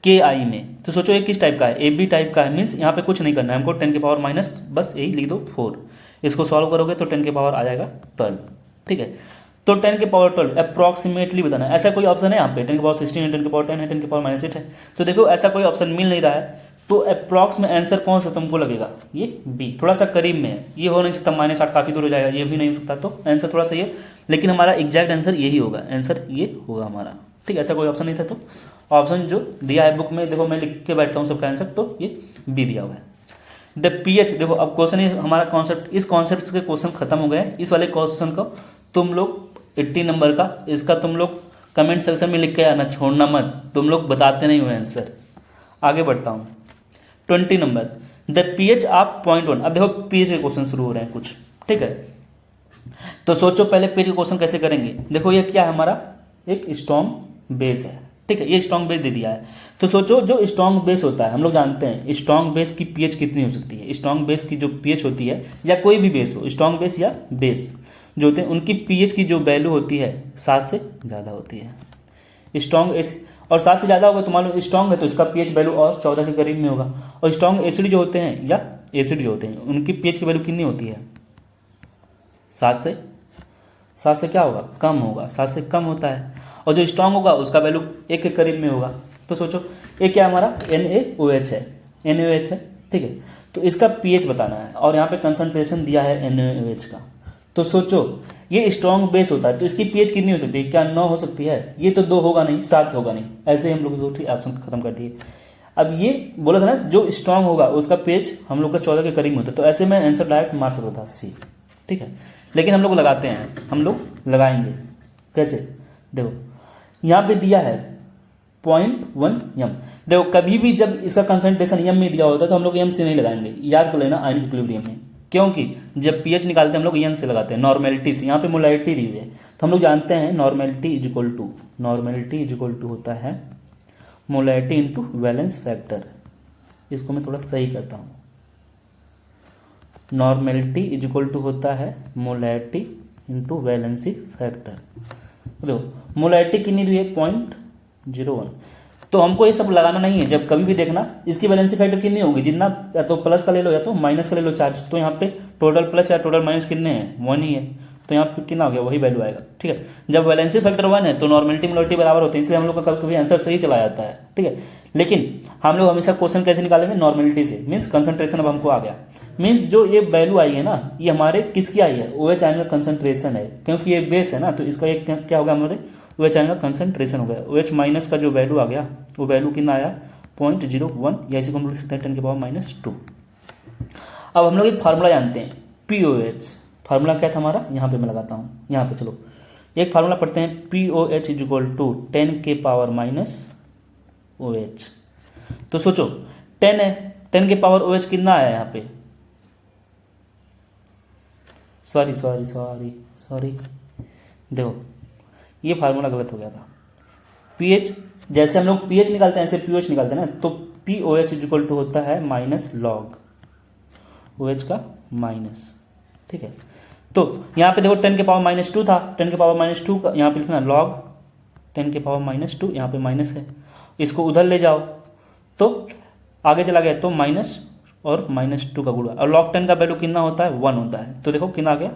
KI में। तो सोचो ये किस टाइप का है, AB टाइप का है, मीन्स यहाँ पे कुछ नहीं करना है हमको, 10⁻⁻, बस यही लिख दो 4। इसको सॉल्व करोगे तो 10 आ जाएगा 12। ठीक है, तो 10⁻12 अप्रॉक्सीमेटली बताना है। ऐसा कोई ऑप्शन है यहाँ पे 10⁻16 है, 10⁻10 है, 10⁻8 है, तो देखो ऐसा कोई ऑप्शन मिल नहीं रहा है, तो अप्रॉक्स में आंसर कौन सा तुमको लगेगा, ये B, थोड़ा सा करीब में है, ये हो नहीं सकता, -8 काफ़ी दूर हो जाएगा, ये भी नहीं हो सकता, तो आंसर थोड़ा सा ये, लेकिन हमारा एग्जैक्ट आंसर यही होगा, आंसर ये होगा हमारा। ठीक है, ऐसा कोई ऑप्शन नहीं था, तो ऑप्शन जो दिया है बुक में, देखो मैं लिख के बैठता हूँ सबका आंसर, तो ये B दिया हुआ है। द pH, देखो अब क्वेश्चन हमारा कॉन्सेप्ट, इस कॉन्सेप्ट के क्वेश्चन खत्म हो गए। इस वाले क्वेश्चन को तुम लोग 80 नंबर का, इसका तुम लोग कमेंट सेक्शन में लिख के आना, छोड़ना मत, तुम लोग बताते नहीं हुए आंसर। आगे बढ़ता हूँ, 20 नंबर, द pH ऑफ 0.1। अब देखो pH के क्वेश्चन शुरू हो रहे हैं कुछ। ठीक है, तो सोचो पहले pH के क्वेश्चन कैसे करेंगे। देखो ये क्या है, हमारा एक स्ट्रॉन्ग बेस है। ठीक है, ये स्ट्रॉन्ग बेस दे दिया है, तो सोचो जो स्ट्रॉन्ग बेस होता है, हम लोग जानते हैं स्ट्रॉन्ग बेस की pH कितनी हो सकती है। स्ट्रॉन्ग बेस की जो pH होती है, या कोई भी बेस हो, स्ट्रॉन्ग बेस या बेस जो होते हैं, उनकी pH की जो वैल्यू होती है 7 से ज़्यादा होती है। स्ट्रॉन्ग एस और 7 से ज़्यादा होगा तो मान लो स्ट्रॉन्ग है तो इसका pH वैल्यू और 14 के करीब में होगा। और स्ट्रॉन्ग एसिड जो होते हैं या एसिड जो होते हैं, उनकी pH की वैल्यू कितनी होती है, 7 से क्या होगा, कम होगा, 7 से कम होता है। और जो स्ट्रॉन्ग होगा उसका वैल्यू 1 के करीब में होगा। तो सोचो ये क्या हमारा NaOH है, NaOH है। ठीक है, तो इसका pH बताना है, और यहाँ पे कंसंट्रेशन दिया है NaOH का। तो सोचो ये स्ट्रॉन्ग बेस होता है, तो इसकी pH कितनी हो सकती है, क्या 9 हो सकती है, ये तो 2 होगा नहीं, 7 होगा नहीं। ऐसे ही हम लोग दो ऑप्शन खत्म कर दिए। अब ये बोला था ना जो स्ट्रॉन्ग होगा उसका pH हम लोग का 14 के करीब होता है, तो ऐसे में आंसर डायरेक्ट मार सकता था C। ठीक है, लेकिन हम लोग लगाते हैं, हम लोग लगाएंगे कैसे, देखो यहाँ पे दिया है 0.1 m। देखो कभी भी जब इसका कंसंट्रेशन m में दिया होता है तो हम लोग m से नहीं लगाएंगे, याद कर लेना आयनिक इक्विलिब्रियम में, क्योंकि जब pH निकालते हैं हम लोग n से लगाते हैं, नॉर्मेलिटी से। यहाँ पे मोलैरिटी दी हुई है, तो हम लोग जानते हैं नॉर्मेलिटी इज इक्वल टू होता है मोलैरिटी इंटू वैलेंस फैक्टर। इसको मैं थोड़ा सही करता हूँ, नॉर्मेलिटी इज इक्वल टू होता है मोलैरिटी इंटू वैलेंसी फैक्टर। देखो मोलैरिटी कितनी दी है 0.01, तो हमको ये सब लगाना नहीं है। जब कभी भी देखना इसकी वैलेंसी फैक्टर कितनी होगी, जितना या तो प्लस का ले लो या तो माइनस का ले लो चार्ज, तो यहाँ पे टोटल प्लस या टोटल माइनस कितने हैं, 1 ही है, तो यहाँ पे कितना हो गया, वही वैल्यू आएगा। ठीक है, जब वैलेंसी फैक्टर 1 है तो नॉर्मेलिटी मोलरिटी बराबर होते हैं, इसलिए हम लोग का कभी कभी आंसर सही चला जाता है। ठीक है, लेकिन हम लोग हमेशा क्वेश्चन कैसे निकालेंगे, नॉर्मेलिटी से, मीन्स कंसंट्रेशन अब हमको आ गया, मीन्स जो ये वैल्यू आई है ना, ये हमारे किसकी आई है, OH आयन का कंसंट्रेशन है, क्योंकि ये बेस है ना, तो इसका एक क्या होगा, हमारे OH आयन का कंसंट्रेशन हो गया। OH माइनस का जो वैल्यू आ गया, वो वैल्यू कितना आया 0.01, या इसी को हम लोग लिख सकते हैं 10⁻²। अब हम लोग एक फार्मूला जानते हैं POH, फार्मूला क्या था हमारा, यहाँ पे मैं लगाता हूँ, यहाँ पे चलो एक फार्मूला पढ़ते हैं, POH = 10⁻OH। तो सोचो 10 है, 10⁻OH कितना आया यहाँ पे, सॉरी देखो ये फार्मूला गलत हो गया था। पीएच, जैसे हम लोग पीएच निकालते हैं ऐसे पीओएच निकालते हैं ना, तो POH = होता है माइनस लॉग OH का माइनस। ठीक है, तो यहाँ पे देखो 10⁻² था, 10⁻² का यहाँ पे लिखना लॉग 10⁻², यहाँ पे माइनस है, इसको उधर ले जाओ तो आगे चला गया तो माइनस और -2 का गुणा, और log 10 का वैल्यू कितना होता है 1 होता है, तो देखो कितना आ गया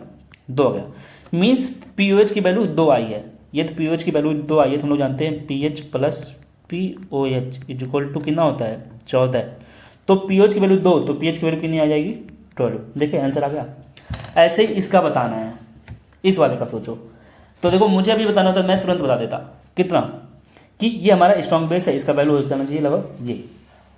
2 आ गया, मीन्स POH की वैल्यू 2 आई है। ये तो POH की वैल्यू 2 आई है, तो हम लोग जानते हैं PH + POH = कितना होता है 14। तो POH की वैल्यू 2, तो PH की वैल्यू कितनी आ जाएगी 12। देखिए आंसर आ गया। ऐसे ही इसका बताना है, इस वाले का सोचो, तो देखो मुझे अभी बताना होता मैं तुरंत बता देता कितना, कि ये हमारा स्ट्रॉन्ग बेस है, इसका वैल्यू हो जाना चाहिए लगभग ये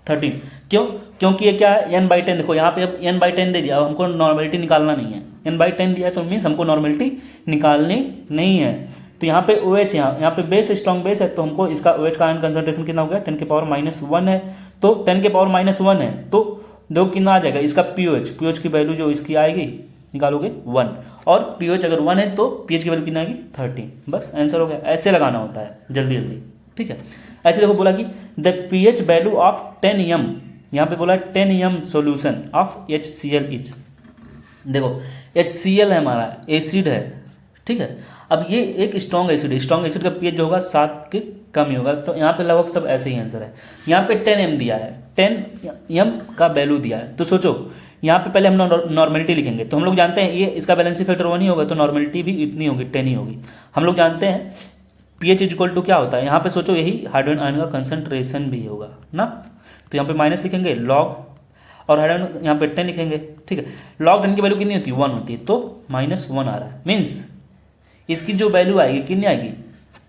13। क्यों, क्योंकि ये क्या है n/10, देखो यहाँ पे अब n/10 दे दिया, अब हमको नॉर्मेलिटी निकालना नहीं है, n/10 दिया है तो मीन्स हमको नॉर्मेलिटी निकालनी नहीं है। तो यहाँ पे OH, यहाँ पे बेस स्ट्रॉन्ग बेस है, तो हमको इसका OH का आयन कंसंट्रेशन कितना हो गया 10⁻−1 है, तो 10⁻−1 है तो दो कितना आ जाएगा इसका POH की वैल्यू जो इसकी आएगी निकालोगे 1, और POH अगर 1 है तो PH की वैल्यू कितना आएगी 13, बस आंसर हो गया। ऐसे लगाना होता है जल्दी जल्दी। ठीक है, ऐसे देखो बोला कि the pH value of 10m, यहाँ पे बोला 10m solution of HCl is, देखो HCl है हमारा एसिड है। ठीक है, अब ये एक स्ट्रॉन्ग एसिड है, स्ट्रॉन्ग एसिड का pH जो होगा 7 के कम ही होगा, तो यहाँ पे लगभग सब ऐसे ही आंसर है। यहाँ पे 10m दिया है, 10m का वैल्यू दिया है, तो सोचो यहाँ पे पहले हम नॉर्मेलिटी लिखेंगे, तो हम लोग जानते हैं ये इसका बैलेंसी फैक्टर 1 ही होगा, तो नॉर्मेलिटी भी इतनी होगी 10 ही होगी। हम लोग जानते हैं pH = क्या होता है, यहाँ पे सोचो यही हाइड्रोजन आयन का कंसंट्रेशन भी होगा ना, तो यहाँ पे माइनस लिखेंगे लॉग, और हाइड्रोजन यहाँ पे 10 लिखेंगे। ठीक है, लॉग 10 की वैल्यू कितनी होती है 1 होती है, तो -1 आ रहा है, मीन्स इसकी जो वैल्यू आएगी कितनी आएगी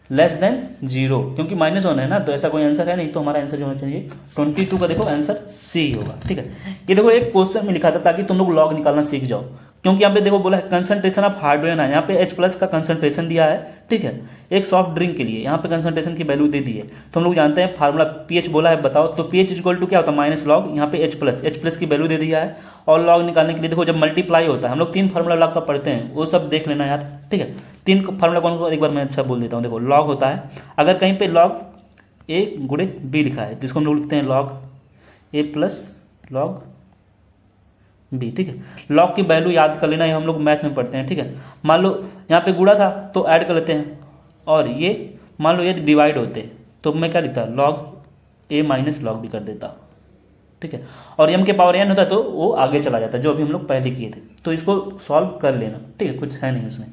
<0, क्योंकि -1 है ना, तो ऐसा कोई आंसर है नहीं, तो हमारा आंसर जो होना चाहिए 22 का, देखो आंसर C होगा। ठीक है, ये देखो एक क्वेश्चन में लिखा था ताकि तुम लोग लॉग निकालना सीख जाओ, क्योंकि यहाँ पे देखो बोला है कंसंट्रेशन ऑफ हाइड्रोजन है, यहाँ पे H+ का कंसंट्रेशन दिया है। ठीक है, एक सॉफ्ट ड्रिंक के लिए यहाँ पे कंसंट्रेशन की वैल्यू दे दी है, तो हम लोग जानते हैं फार्मूला PH बोला है बताओ, तो PH = क्या होता है माइनस लॉग, यहाँ पे H+ की वैल्यू दे दिया है, और लॉग निकालने के लिए देखो जब मल्टीप्लाई होता है, हम लोग 3 फार्मूला लॉग का पढ़ते हैं, वो सब देख लेना यार। ठीक है, 3 फार्मूला कौन को एक बार मैं अच्छा बोल देता हूँ, देखो लॉग होता है, अगर कहीं पे log A × B लिखा है तो इसको हम लोग लिखते हैं log A + log B। ठीक है, log की वैल्यू याद कर लेना, ये हम लोग मैथ में पढ़ते हैं। ठीक है, मान लो यहाँ पे गुणा था तो ऐड कर लेते हैं, और ये मान लो ये डिवाइड होते तो मैं क्या लिखता log A - log B कर देता। ठीक है, और m के पावर n होता तो वो आगे चला जाता, जो अभी हम लोग पहले किए थे, तो इसको सॉल्व कर लेना। ठीक है, कुछ है नहीं उसमें।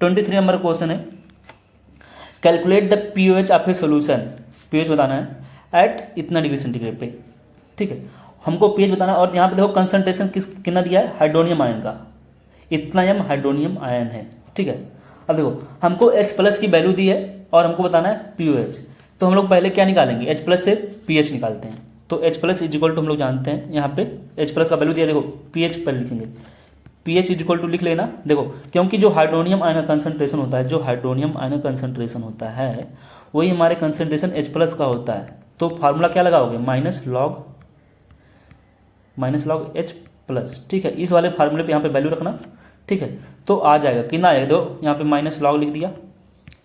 23 नंबर क्वेश्चन है, calculate the POH of a solution, POH बताना है एट इतना डिग्री सेंटीग्रेड पे। ठीक है, हमको PH बताना है, और यहाँ पे देखो कंसंट्रेशन कितना दिया है हाइड्रोनियम आयन का, इतना m हाइड्रोनियम आयन है। ठीक है, अब देखो हमको H+ की वैल्यू दी है और हमको बताना है POH, तो हम लोग पहले क्या निकालेंगे H+ से PH निकालते हैं, तो H+ = हम लोग जानते हैं यहाँ पे H+ का वैल्यू दिया, देखो PH पहले लिखेंगे, PH = लिख लेना, देखो क्योंकि जो हाइड्रोनियम आयन का कंसंट्रेशन होता है, जो हाइड्रोनियम आयन का कंसंट्रेशन होता है वही हमारे कंसंट्रेशन H+ का होता है, तो फार्मूला क्या लगाओगे माइनस लॉग H+। ठीक है, इस वाले फार्मूले पे यहाँ पे वैल्यू रखना। ठीक है, तो आ जाएगा कितना आएगा, दो यहाँ पे माइनस लॉग लिख दिया,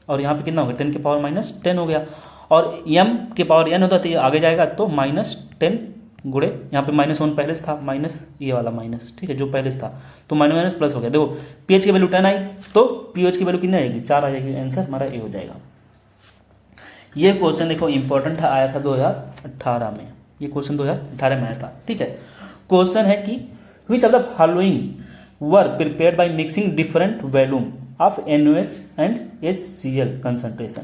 और यहाँ पे कितना हो गया 10 की पावर -10 हो गया, और m की पावर n होता तो ये आगे जाएगा, तो -10 गुणे यहाँ पे -1 पहले से था, माइनस ये वाला माइनस। ठीक है, जो पहले से था तो माइनस प्लस हो गया, देखो PH की वैल्यू 10 आई तो POH की वैल्यू कितनी आएगी 4 आ जाएगी, आंसर हमारा ए हो जाएगा। ये क्वेश्चन देखो इंपॉर्टेंट था, आया था 2018 में, ये क्वेश्चन 2018 में आया था। ठीक है, क्वेश्चन है कि which of the following were prepared by mixing different volume of NaOH and HCl concentration.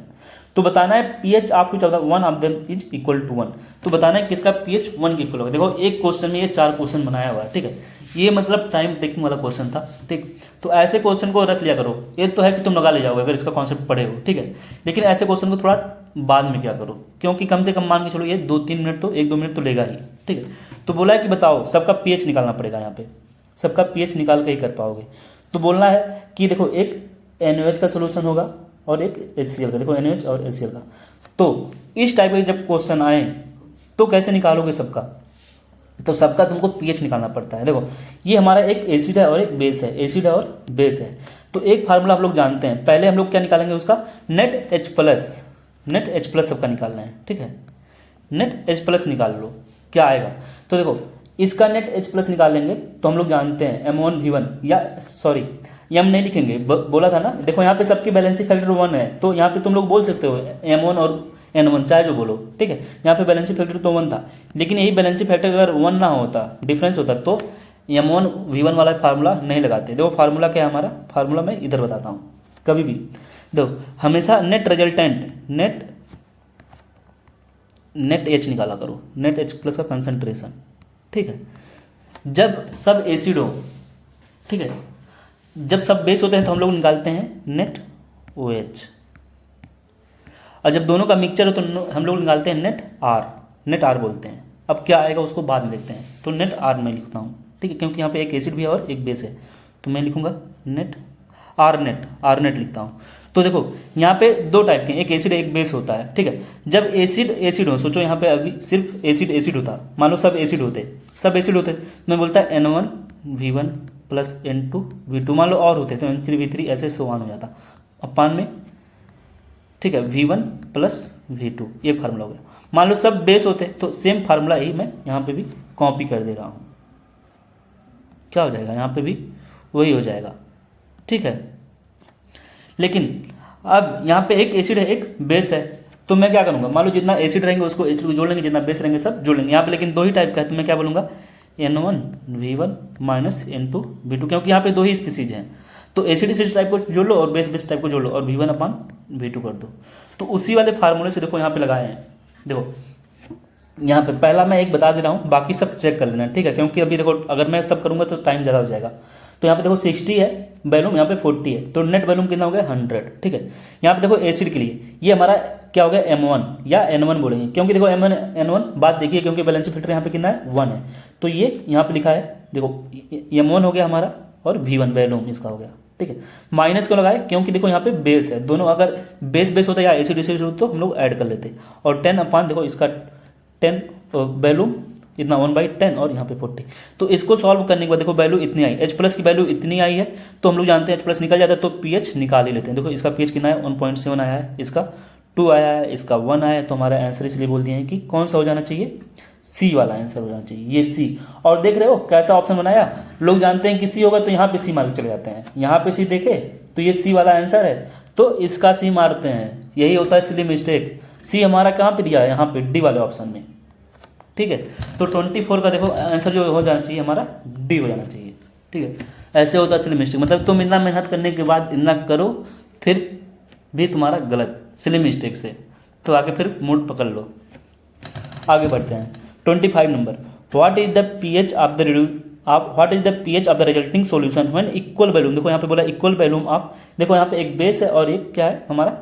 तो बताना है pH of which of the one of them is equal to 1। तो बताना है किसका पीएच 1 के इक्वल होगा। देखो एक क्वेश्चन में ये 4 क्वेश्चन बनाया हुआ है, ठीक है। ये मतलब टाइम टेकिंग वाला क्वेश्चन था, ठीक। तो ऐसे क्वेश्चन को रख लिया करो। ये तो है कि तुम लगा ले जाओगे अगर इसका कॉन्सेप्ट पढ़े हो, ठीक है। लेकिन ऐसे क्वेश्चन को थोड़ा बाद में क्या करो, क्योंकि कम से कम मान के चलो ये 2-3 मिनट तो 1-2 मिनट तो लेगा ही, ठीक है। तो बोला है कि बताओ सबका पीएच निकालना पड़ेगा, यहाँ पे सबका पीएच निकाल के ही कर पाओगे। तो बोलना है कि देखो एक NaOH का सोल्यूशन होगा और एक HCl का, देखो NaOH और HCl का। तो इस टाइप के जब क्वेश्चन आए तो कैसे निकालोगे सबका, तो सबका तुमको पीएच निकालना पड़ता है। देखो ये हमारा एक एसिड है और एक बेस है, एसिड है और बेस है। तो एक फार्मूला हम लोग जानते हैं, पहले हम लोग क्या निकालेंगे उसका नेट H+ सबका निकालना है, ठीक है। नेट H+ निकाल लो क्या आएगा। तो देखो इसका नेट H+ निकालेंगे तो हम लोग जानते हैं M1V1, या सॉरी M नहीं लिखेंगे, बोला था ना। देखो यहाँ पे सबकी बैलेंसी फैक्टर 1 है, तो यहाँ पे तुम लोग बोल सकते हो M1 और N1 चाहे जो बोलो, ठीक है। यहाँ पे बैलेंसी फैक्टर तो 1 था, लेकिन यही बैलेंसी फैक्टर अगर 1 ना होता, डिफरेंस होता, तो M1V1 वाला फार्मूला नहीं लगाते। देखो फार्मूला क्या है हमारा, फार्मूला मैं इधर बताता हूँ। कभी भी देखो हमेशा नेट रिजल्टेंट नेट H निकाला करो, नेट H+ का कंसंट्रेशन, ठीक है। जब सब एसिड हो, ठीक है, जब सब बेस होते हैं तो हम लोग निकालते हैं नेट OH, और जब दोनों का मिक्सचर हो तो हम लोग निकालते हैं नेट R बोलते हैं। अब क्या आएगा उसको बाद में देखते हैं। तो नेट R मैं लिखता हूँ, ठीक है, क्योंकि यहाँ पे एक एसिड भी है और एक बेस है, तो मैं लिखूंगा नेट R नेट लिखता हूँ। तो देखो यहाँ पे दो टाइप के, एक एसिड एक बेस होता है, ठीक है। जब एसिड हो, सोचो यहाँ पे अभी सिर्फ एसिड होता, मान लो सब एसिड होते, तो मैं बोलता है N1V1 + N2V2, मान लो और होते तो N3V3 ऐसे सो ऑन हो जाता अपान में, ठीक है, V1 + V2, ये फार्मूला हो गया। मान लो सब बेस होते तो सेम फार्मूला ही मैं यहाँ पे भी कॉपी कर दे रहा हूँ, क्या हो जाएगा, यहाँ पे भी वही हो जाएगा, ठीक है। लेकिन अब यहाँ पे एक एसिड है एक बेस है, तो मैं क्या करूँगा, मान लो जितना एसिड रहेंगे उसको एसिड को जोड़ लेंगे, जितना बेस रहेंगे सब जोड़ लेंगे। यहाँ पे लेकिन दो ही टाइप का है, तो मैं क्या बोलूँगा N1V1 - N2V2, क्योंकि यहाँ पे दो ही स्पीसीज हैं। तो एसिड टाइप को जोड़ लो और बेस टाइप को जोड़ लो और V1/V2 कर दो। तो उसी वाले फार्मूले से देखो यहाँ पे लगाए हैं। देखो यहाँ पे पहला मैं एक बता दे रहा हूँ, बाकी सब चेक कर लेना, ठीक है, क्योंकि अभी देखो अगर मैं सब करूँगा तो टाइम ज़्यादा हो जाएगा। तो यहाँ पे देखो 60 है वैल्यूम, यहाँ पे 40 है, तो नेट वैल्यूम कितना हो गया 100, ठीक है। यहाँ पे देखो एसिड के लिए ये हमारा क्या हो गया M1 या N1 बोलेंगे, क्योंकि देखो M1 N1 बात देखिए, क्योंकि बैलेंस फैक्टर यहाँ पे कितना है 1 है, तो ये यहाँ पे लिखा है। देखो M1 हो गया हमारा और V1 वैल्यूम इसका हो गया, ठीक है। माइनस क्यों लगाए, क्योंकि देखो यहाँ पे बेस है, दोनों अगर बेस होता या एसिड होता तो हम लोग ऐड कर लेते। और 10 देखो इसका 10 वैल्यूम इतना 1/10 और यहाँ पे 40। तो इसको सॉल्व करने के बाद देखो वैल्यू इतनी आई, H+ की वैल्यू इतनी आई है, तो हम लोग जानते हैं H+ निकल जाता है तो पीएच निकाल ही लेते हैं। देखो इसका पीएच कितना है 1.7 आया है, इसका 2 आया है, इसका 1 आया है, तो हमारा आंसर इसलिए बोल दिए हैं कि कौन सा हो जाना चाहिए, सी वाला आंसर हो जाना चाहिए, ये सी। और देख रहे हो कैसा ऑप्शन बनाया, लोग जानते हैं कि सी होगा तो यहाँ पे सी मार के चले जाते हैं, यहाँ पे सी देखे तो ये सी वाला आंसर है तो इसका सी मारते हैं, यही होता है इसलिए मिस्टेक। सी हमारा कहाँ पे दिया है, यहाँ पे डी वाले ऑप्शन में, ठीक है। तो 24 का देखो आंसर जो हो जाना चाहिए हमारा डी हो जाना चाहिए, ठीक है। ऐसे होता है इसलिए मिस्टेक, मतलब तुम इतना मेहनत करने के बाद इतना करो फिर भी तुम्हारा गलत सिली मिस्टेक से, तो आगे फिर मूड पकड़ लो। आगे बढ़ते हैं 25 number, what is the pH of the resulting solution when equal volume. देखो यहाँ पे बोला इक्वल वैल्यूम ऑफ, देखो यहाँ पे एक बेस है और एक क्या है हमारा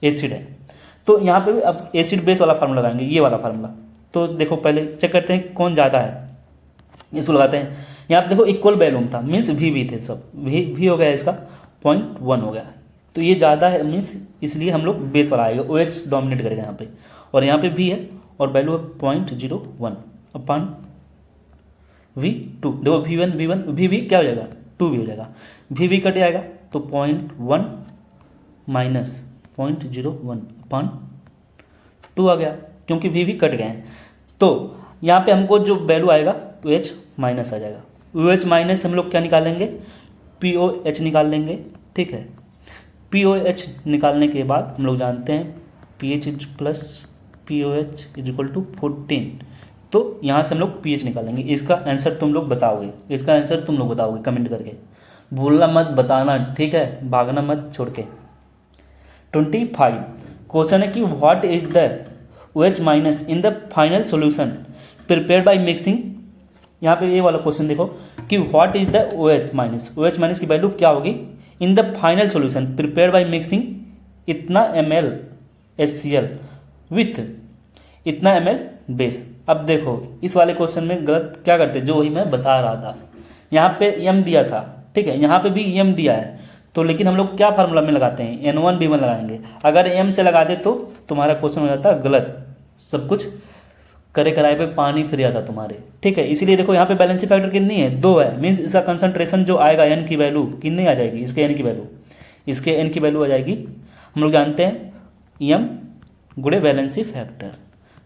एसिड है, तो यहाँ पे भी अब एसिड बेस वाला फार्मूला लगाएंगे, ये वाला फार्मूला। तो देखो पहले चेक करते हैं कौन ज़्यादा है, इसको लगाते हैं। यहाँ पे देखो इक्वल वैल्यूम था, मीन्स वी थे सब, वी हो गया, इसका 0.1 हो गया, तो ये ज़्यादा है मीन्स इसलिए हम लोग बेस वाला आएगा, OH डोमिनेट करेगा यहाँ पे। और यहाँ पे भी है और वैल्यू है 0.01 अपान V2। देखो V क्या हो जाएगा 2 भी हो जाएगा, V कट जाएगा तो 0.1 माइनस 0.01 अपान 2 आ गया, क्योंकि V कट गए हैं। तो यहाँ पे हमको जो वैल्यू आएगा OH माइनस आ जाएगा, OH माइनस हम लोग क्या निकालेंगे POH निकाल लेंगे, ठीक है। POH निकालने के बाद हम लोग जानते हैं PH+ POH = 14, तो यहाँ से हम लोग पीएच निकालेंगे। इसका आंसर तुम लोग बताओगे, इसका आंसर तुम लोग बताओगे कमेंट करके, भूलना मत, बताना, ठीक है, भागना मत छोड़ के। 25 क्वेश्चन है कि what is the OH minus in the final solution prepared by mixing. यहाँ पे ये वाला क्वेश्चन देखो कि what is the OH minus, OH minus की वैल्यू क्या होगी in the final solution prepared by mixing इतना ml HCl विथ इतना ml बेस। अब देखो इस वाले क्वेश्चन में गलत क्या करते, जो वही मैं बता रहा था, यहाँ पे m दिया था, ठीक है, यहाँ पे भी m दिया है, तो लेकिन हम लोग क्या फार्मूला में लगाते हैं, N1B1 लगाएंगे। अगर m से लगा दे तो तुम्हारा क्वेश्चन हो जाता गलत, सब कुछ करे कराए पे पानी फिर जाता तुम्हारे, ठीक है। इसीलिए देखो यहाँ पे बैलेंसिंग फैक्टर कितनी है, 2 है, मीन्स इसका कंसंट्रेशन जो आएगा n की वैल्यू कितनी आ जाएगी, इसके n की वैल्यू, इसके n की वैल्यू आ जाएगी, हम लोग जानते हैं m गुणे बैलेंसी फैक्टर,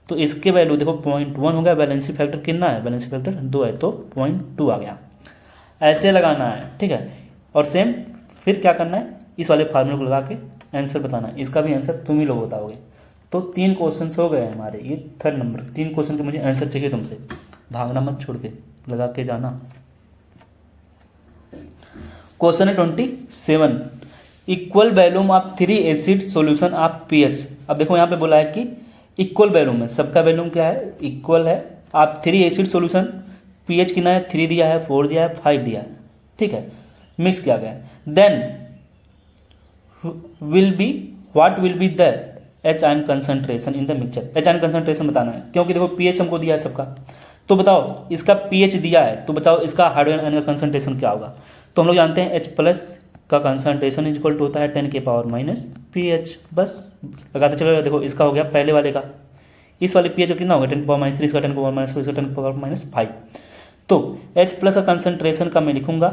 तो इसके वैल्यू देखो 0.1 हो गया, बैलेंसी फैक्टर कितना है, बैलेंसी फैक्टर 2 है तो 0.2 आ गया। ऐसे लगाना है, ठीक है। और सेम फिर क्या करना है, इस वाले फार्मूले को लगा के आंसर बताना है, इसका भी आंसर तुम ही लोग बताओगे। तो 3 क्वेश्चन हो गए हमारे, ये 3rd नंबर, 3 क्वेश्चन के मुझे आंसर चाहिए तुमसे, भागना मत छोड़ के, लगा के जाना। क्वेश्चन है 27 equal volume of 3 acid solution of pH. अब देखो यहाँ पे बोला है कि इक्वल वैल्यूम है, सबका वैल्यूम क्या है, इक्वल है। आप 3 एसिड सॉल्यूशन पीएच कितना है, 3 दिया है, 4 दिया है, 5 दिया है, ठीक है, मिक्स किया गया है। Then will be what will be the H ion concentration in the mixture. H ion concentration बताना है, क्योंकि देखो पीएच हमको दिया है सबका, तो बताओ इसका पीएच दिया है, तो बताओ इसका हाइड्रोजन आयन का कंसंट्रेशन क्या होगा। तो हम लोग जानते हैं H+ का कंसंट्रेशन इज इक्वल टू होता है 10 के पावर माइनस पीएच, बस लगाते चलो। देखो इसका हो गया पहले वाले का, इस वाले पीएच कितना होगा 10 के पावर -3, इसका 10 के पावर -4, इसका 10 के पावर -5। तो H+ का कंसंट्रेशन का मैं लिखूंगा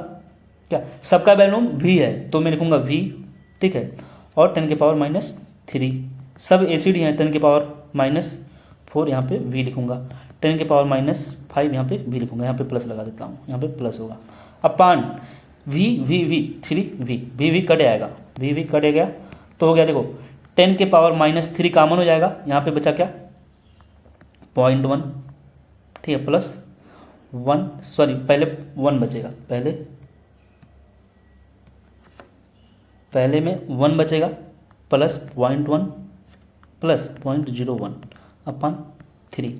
क्या, सबका वैल्यूम V है तो मैं लिखूंगा V, ठीक है, और 10 के पावर -3, सब एसिड हैं 10 के पावर -4, यहाँ पे V लिखूंगा, 10 के पावर -5 यहाँ पे V लिखूंगा, यहाँ पे प्लस लगा देता हूँ, यहाँ पे प्लस होगा, अपान V 3V कट आएगा, V कट गया तो हो गया देखो 10 के पावर -3 कॉमन हो जाएगा, यहाँ पे बचा क्या 0.1, ठीक है, प्लस 1, सॉरी पहले 1 बचेगा, पहले में 1 बचेगा, प्लस 0.1 प्लस 0.01 अपान 3।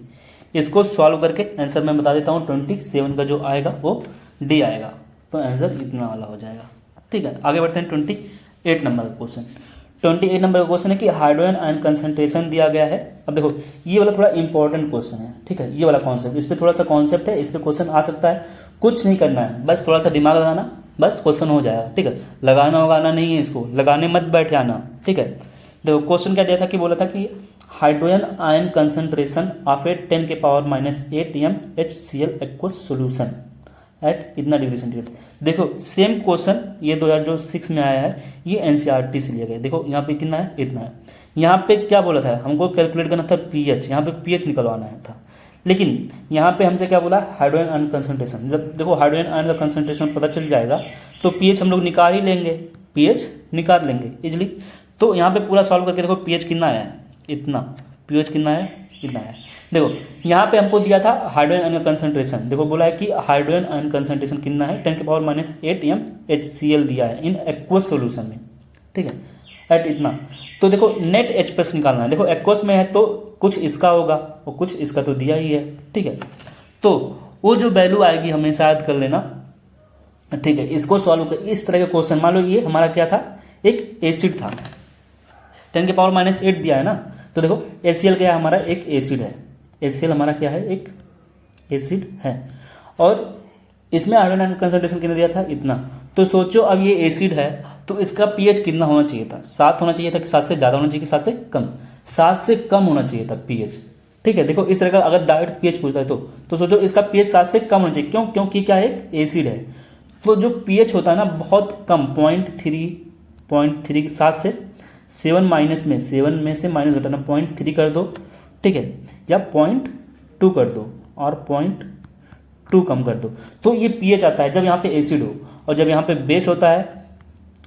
इसको सॉल्व करके आंसर मैं बता देता हूँ, 27 का जो आएगा वो D आएगा, तो आंसर इतना वाला हो जाएगा, ठीक है। आगे बढ़ते हैं 28 नंबर का क्वेश्चन। 28 नंबर का क्वेश्चन है कि हाइड्रोजन आयन कंसंट्रेशन दिया गया है। अब देखो ये वाला थोड़ा इंपॉर्टेंट क्वेश्चन है, ठीक है, ये वाला कॉन्सेप्ट, इस पर थोड़ा सा कॉन्सेप्ट है, इस पर क्वेश्चन आ सकता है, कुछ नहीं करना है, बस थोड़ा सा दिमाग लगाना, बस क्वेश्चन हो जाएगा, ठीक है। लगाना वगाना नहीं है, इसको लगाने मत बैठ आना, ठीक है। देखो क्वेश्चन क्या दिया था कि बोला था कि हाइड्रोजन आयन कंसंट्रेशन ऑफ ए 10 के power -8 MHCl aqueous solution at इतना डिग्री सेंटीग्रेड। देखो सेम क्वेश्चन ये 2006 में आया है, ये NCERT से लिया गया। देखो यहाँ पे कितना है, इतना है। यहाँ पे क्या बोला था, हमको कैलकुलेट करना था पीएच, यहाँ पे पीएच निकलवाना है था, लेकिन यहाँ पे हमसे क्या बोला, हाइड्रोजन आयन कंसंट्रेशन। जब देखो हाइड्रोजन आयन का कंसंट्रेशन पता चल जाएगा तो पीएच हम लोग निकाल ही लेंगे, पीएच निकाल लेंगे इजिली। तो यहाँ पे पूरा सॉल्व करके देखो पीएच कितना आया है, इतना, पीएच कितना है, इतना है। देखो यहाँ पे हमको दिया था हाइड्रोजन आयन का कंसंट्रेशन, देखो बोला है कि हाइड्रोजन आयन कंसंट्रेशन कितना है, 10 के पावर -8 MHCl दिया है इन एक्वस सॉल्यूशन में, ठीक है, एट इतना। तो देखो नेट H+ निकालना है, देखो एक्वस में है तो कुछ इसका होगा और कुछ इसका तो दिया ही है, ठीक है। तो वो जो वैल्यू आएगी हमेशा याद कर लेना, ठीक है। इसको सॉल्व कर, इस तरह के क्वेश्चन, मान लो ये हमारा क्या था, एक एसिड था, 10 के पावर -8 दिया है ना, तो देखो HCl क्या है, हमारा एक एसिड है, HCl हमारा क्या है, एक एसिड है, और इसमें हाइड्रोजन आयन कंसंट्रेशन कितना दिया था, इतना। तो सोचो अब ये एसिड है तो इसका पीएच कितना होना चाहिए था, 7 होना चाहिए था कि 7 से ज़्यादा होना चाहिए कि 7 से कम, 7 से कम होना चाहिए था पीएच, ठीक है। देखो इस तरह का अगर डायरेक्ट पीएच पूछता है तो सोचो इसका पीएच 7 से कम होना चाहिए, क्यों, क्योंकि क्या एक एसिड है, तो जो पीएच होता है ना बहुत कम, 0.3 7 से 7 माइनस में, 7 में से माइनस घटाना, 0.3 कर दो, ठीक है, या 0.2 कर दो और 0.2 कम कर दो, तो ये पीएच आता है जब यहाँ पे एसिड हो। और जब यहाँ पे बेस होता है,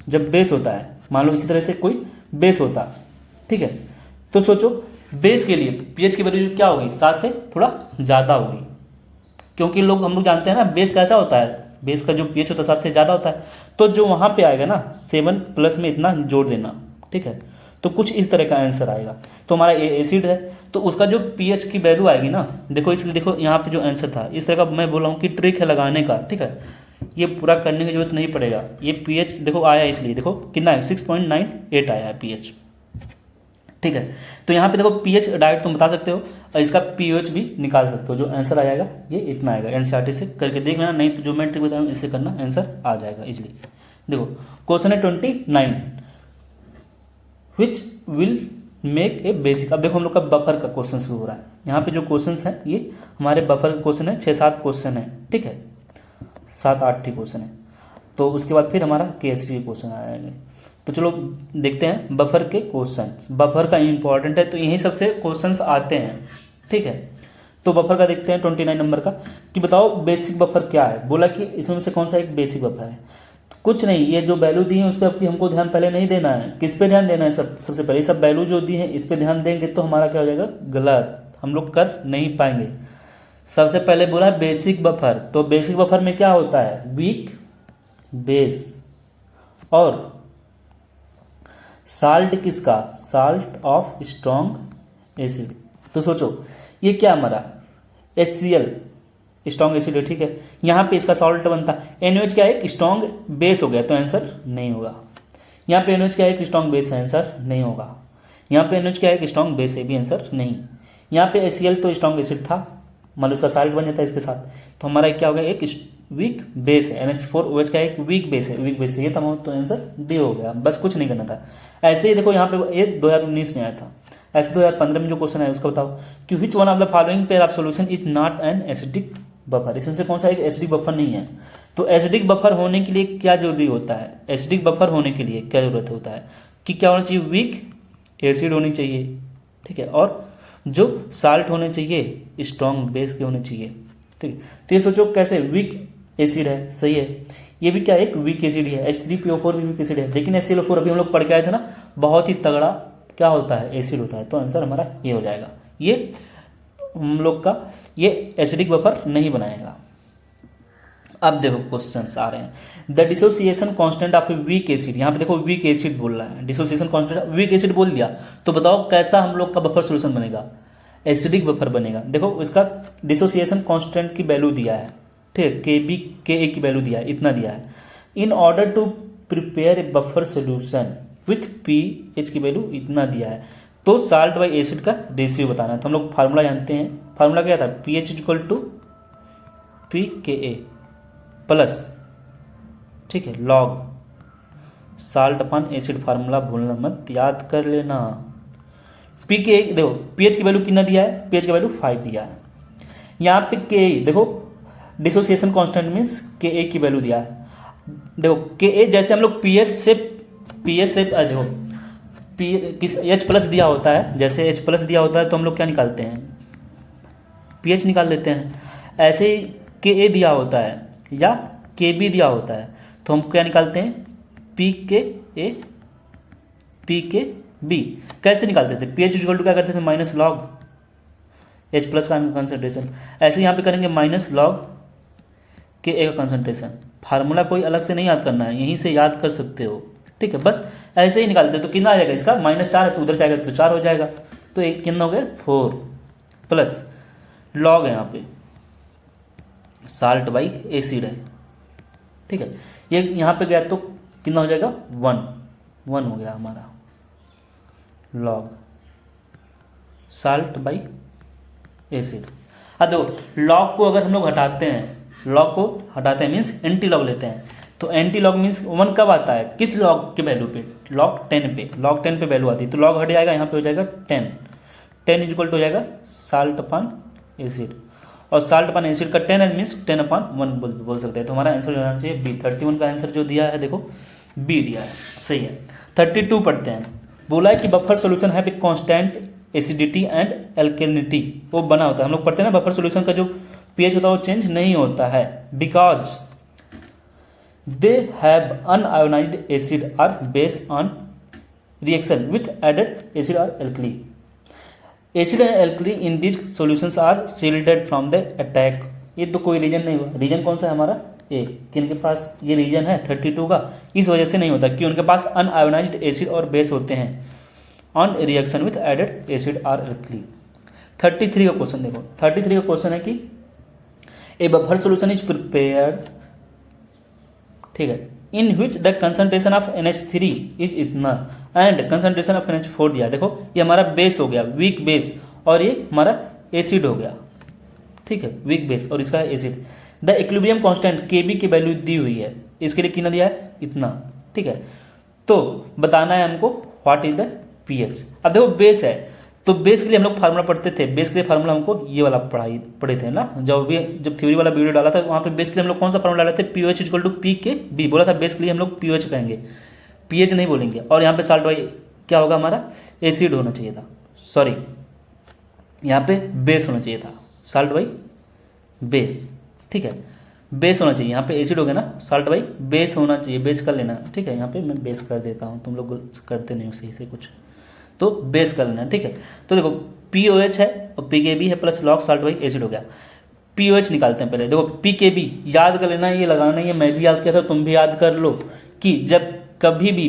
जब बेस होता है, मान लो इसी तरह से कोई बेस होता, ठीक है, तो सोचो बेस के लिए पीएच की वैल्यू क्या होगी, 7 से थोड़ा ज़्यादा होगी, क्योंकि हम लोग जानते हैं ना बेस कैसा होता है, बेस का जो पीएच होता है 7 से ज़्यादा होता है। तो जो वहाँ पे आएगा ना 7 प्लस में इतना जोड़ देना, ठीक है। तो कुछ इस तरह का आंसर आएगा। तो हमारा एसिड है तो उसका जो पीएच की वैल्यू आएगी ना, देखो इसलिए देखो यहाँ पे जो आंसर था इस तरह का मैं बोल रहा हूँ कि ट्रिक है लगाने का, ठीक है। ये पूरा करने की जरूरत नहीं पड़ेगा। ये पीएच देखो आया, इसलिए देखो कितना है 6.98 आया है पीएच, ठीक है। तो यहाँ पे देखो पीएच डायरेक्ट तुम बता सकते हो और इसका पीएच भी निकाल सकते हो। जो आंसर आएगा ये इतना आएगा। एनसीईआरटी से करके देख लेना, नहीं तो जो मैं ट्रिक बताया हूँ इससे करना, आंसर आ जाएगा इजली। देखो क्वेश्चन है 29, which will make a basic. अब देखो हम लोग का बफर का क्वेश्चन शुरू हो रहा है। यहाँ पे जो क्वेश्चन है ये हमारे बफर का क्वेश्चन है, 6-7 क्वेश्चन है, ठीक है, 7-8 क्वेश्चन है। तो उसके बाद फिर हमारा केएसपी के क्वेश्चन आएंगे। तो चलो देखते हैं बफर के क्वेश्चन। बफर का इंपॉर्टेंट है तो यही सबसे क्वेश्चंस आते हैं, ठीक है। तो बफर का देखते हैं 29 नंबर का, कि बताओ बेसिक बफर क्या है। बोला कि इसमें से कौन सा एक बेसिक बफर है। तो कुछ नहीं, ये जो वैल्यू दी है उस पर आपकी हमको ध्यान पहले नहीं देना है। किस पे ध्यान देना है, सबसे पहले सब वैल्यू जो दी है इस पे ध्यान देंगे तो हमारा क्या हो जाएगा, गलत, हम लोग कर नहीं पाएंगे। सबसे पहले बोला है बेसिक बफर, तो बेसिक बफर में क्या होता है, वीक बेस और साल्ट किसका, साल्ट ऑफ स्ट्रॉन्ग एसिड। तो सोचो ये क्या हमारा HCl स्ट्रॉन्ग एसिड है, ठीक है। यहाँ पे इसका सॉल्ट बनता है। NaOH क्या है, एक स्ट्रॉन्ग बेस हो गया तो आंसर नहीं होगा। यहाँ पे NaOH क्या है, एक स्ट्रॉन्ग बेस है, आंसर नहीं होगा। यहाँ पे NaOH क्या है, एक स्ट्रॉन्ग बेस है, भी आंसर नहीं। यहाँ पे HCl तो स्ट्रॉन्ग एसिड था, मान लो उसका साल्ट बन जाता है इसके साथ, तो हमारा क्या हो गया, एक वीक बेस है। NH4OH का एक वीक बेस है, वीक बेस है ये था, तो आंसर डी हो गया। बस कुछ नहीं करना था। ऐसे ही देखो यहाँ पे ये 2019 में आया था। ऐसे 2015 में जो क्वेश्चन है उसका बताओ कि विच one of the following pair of solution is not an acidic buffer. इसमें से कौन सा एक एसिडिक बफर नहीं है। तो एसिडिक बफर होने के लिए क्या जरूरी होता है, एसिडिक बफर होने के लिए क्या जरूरत होता है कि क्या होना चाहिए, वीक एसिड होनी चाहिए, ठीक है, और जो साल्ट होने चाहिए स्ट्रॉन्ग बेस के होने चाहिए, ठीक है। तो ये सोचो कैसे वीक एसिड है, सही है, ये भी क्या एक वीक एसिड है। H3PO4 भी वीक एसिड है, लेकिन HClO4 अभी हम लोग पढ़ के आए थे ना, बहुत ही तगड़ा क्या होता है, एसिड होता है। तो आंसर हमारा ये हो जाएगा। ये हम लोग का ये एसिडिक बफर नहीं बनाएगा। अब देखो क्वेश्चंस आ रहे हैं, the dissociation constant of a weak acid. यहाँ पे देखो वीक एसिड बोल रहा है, डिसोसिएशन कांस्टेंट वीक एसिड बोल दिया, तो बताओ कैसा हम लोग का बफर सोल्यूशन बनेगा, एसिडिक बफर बनेगा। देखो इसका डिसोसिएशन कांस्टेंट की वैल्यू दिया है, ठीक है, Ka की वैल्यू दिया है, इतना दिया है। In order to prepare a buffer solution with pH की वैल्यू इतना दिया है, तो साल्ट बाई एसिड का रेशियो बताना है। तो हम लोग फार्मूला जानते हैं, फार्मूला क्या था, pH equal to pKa plus, ठीक है, log salt upon acid. Formula भूलना मत, याद कर लेना। pKa देखो pH की वैल्यू कितना दिया है, pH की वैल्यू 5 दिया है। यहाँ पे Ka देखो डिसोसिएशन कांस्टेंट मीन्स Ka की वैल्यू दिया है। देखो Ka जैसे हम लोग pH से देखो किस H प्लस दिया होता है, जैसे H प्लस दिया होता है तो हम लोग क्या निकालते हैं, pH निकाल लेते हैं। ऐसे ही Ka दिया होता है या Kb दिया होता है तो हम क्या निकालते हैं, pKa pKb। कैसे निकालते थे, pH इक्वल टू क्या करते थे, माइनस लॉग H प्लस का कंसंट्रेशन। ऐसे यहाँ पे करेंगे माइनस लॉग Ka का कंसंट्रेशन। फार्मूला कोई अलग से नहीं याद करना है, यहीं से याद कर सकते हो, ठीक है। बस ऐसे ही निकालते हो तो कितना आ जाएगा, इसका -4 है तो उधर जाएगा तो 4 हो जाएगा, तो एक कितना हो गया 4 प्लस लॉग है यहाँ पे साल्ट बाई एसिड है, ठीक है। ये यहाँ पे गया तो कितना हो जाएगा 1 हो गया हमारा लॉग साल्ट बाई एसिड। अब देखो लॉग को अगर हम लोग हटाते हैं, लॉग को हटाते हैं मीन्स एंटी लॉग लेते हैं, तो एंटी लॉग मीन्स 1 कब आता है, किस लॉग के वैल्यू पे, लॉग 10 पे, लॉग 10 पे वैल्यू आती है, तो लॉग हट जाएगा, यहाँ पे हो जाएगा 10 इज इक्वल टू हो जाएगा साल्ट अपॉन एसिड, और साल्ट अपॉन एसिड का 10 मीन्स 10/1 बोल सकते हैं। तो हमारा आंसर होना चाहिए बी। 31 का आंसर जो दिया है देखो बी दिया है, सही है। 32 पढ़ते हैं, बोला है कि बफर सोल्यूशन है कांस्टेंट एसिडिटी एंड एल्केनिटी, वो बना होता है। हम लोग पढ़ते हैं ना बफर सोल्यूशन का जो pH होता है वो चेंज नहीं होता है, because they have unionised acid और base on reaction with added acid और alkali. Acid and alkali in this solutions are shielded from the attack. ये तो कोई रीजन नहीं हुआ, रीजन कौन सा है हमारा ए, कि इनके पास ये रीजन है 32 का, इस वजह से नहीं होता कि उनके पास अनआयोनाइज्ड एसिड और बेस होते हैं on reaction with added acid or alkali. 33 का क्वेश्चन देखो, 33 का क्वेश्चन है कि a buffer solution is prepared, ठीक है, in which the concentration of NH3 is इतना एंड कंसंट्रेशन ऑफ NH4 दिया। देखो ये हमारा बेस हो गया, वीक बेस, और ये हमारा एसिड हो गया, ठीक है, वीक बेस और इसका acid. The equilibrium constant Kb की वैल्यू दी हुई है, इसके लिए कितना दिया है, इतना, ठीक है। तो बताना है हमको व्हाट इज द pH। अब देखो बेस है, तो बेस के लिए हम लोग फार्मूला पढ़ते थे, बेस के लिए फार्मूला हमको ये वाला पढ़े थे ना, जब थ्योरी वाला वीडियो डाला था वहाँ पे बेस के लिए हम लोग कौन सा फार्मूला डाले थे, POH इक्वल टू PKB बोला था। बेस के लिए हम लोग POH कहेंगे, pH नहीं बोलेंगे। और यहाँ पे साल्ट वाई क्या होगा हमारा, एसिड होना चाहिए था, सॉरी यहाँ पे बेस होना चाहिए था, साल्ट वाई बेस, ठीक है, बेस होना चाहिए। यहाँ पे एसिड हो गया ना, साल्ट वाई बेस होना चाहिए, बेस कर लेना, ठीक है। यहाँ पे मैं बेस कर देता हूँ, तुम लोग करते नहीं हो सही से कुछ, तो बेस कर लेना, ठीक है। तो देखो POH है और PKB है plus log salt by acid हो गया। POH निकालते हैं पहले, देखो PKB याद कर लेना, ये लगाना, ये मैं भी याद किया था, तुम भी याद कर लो कि जब कभी भी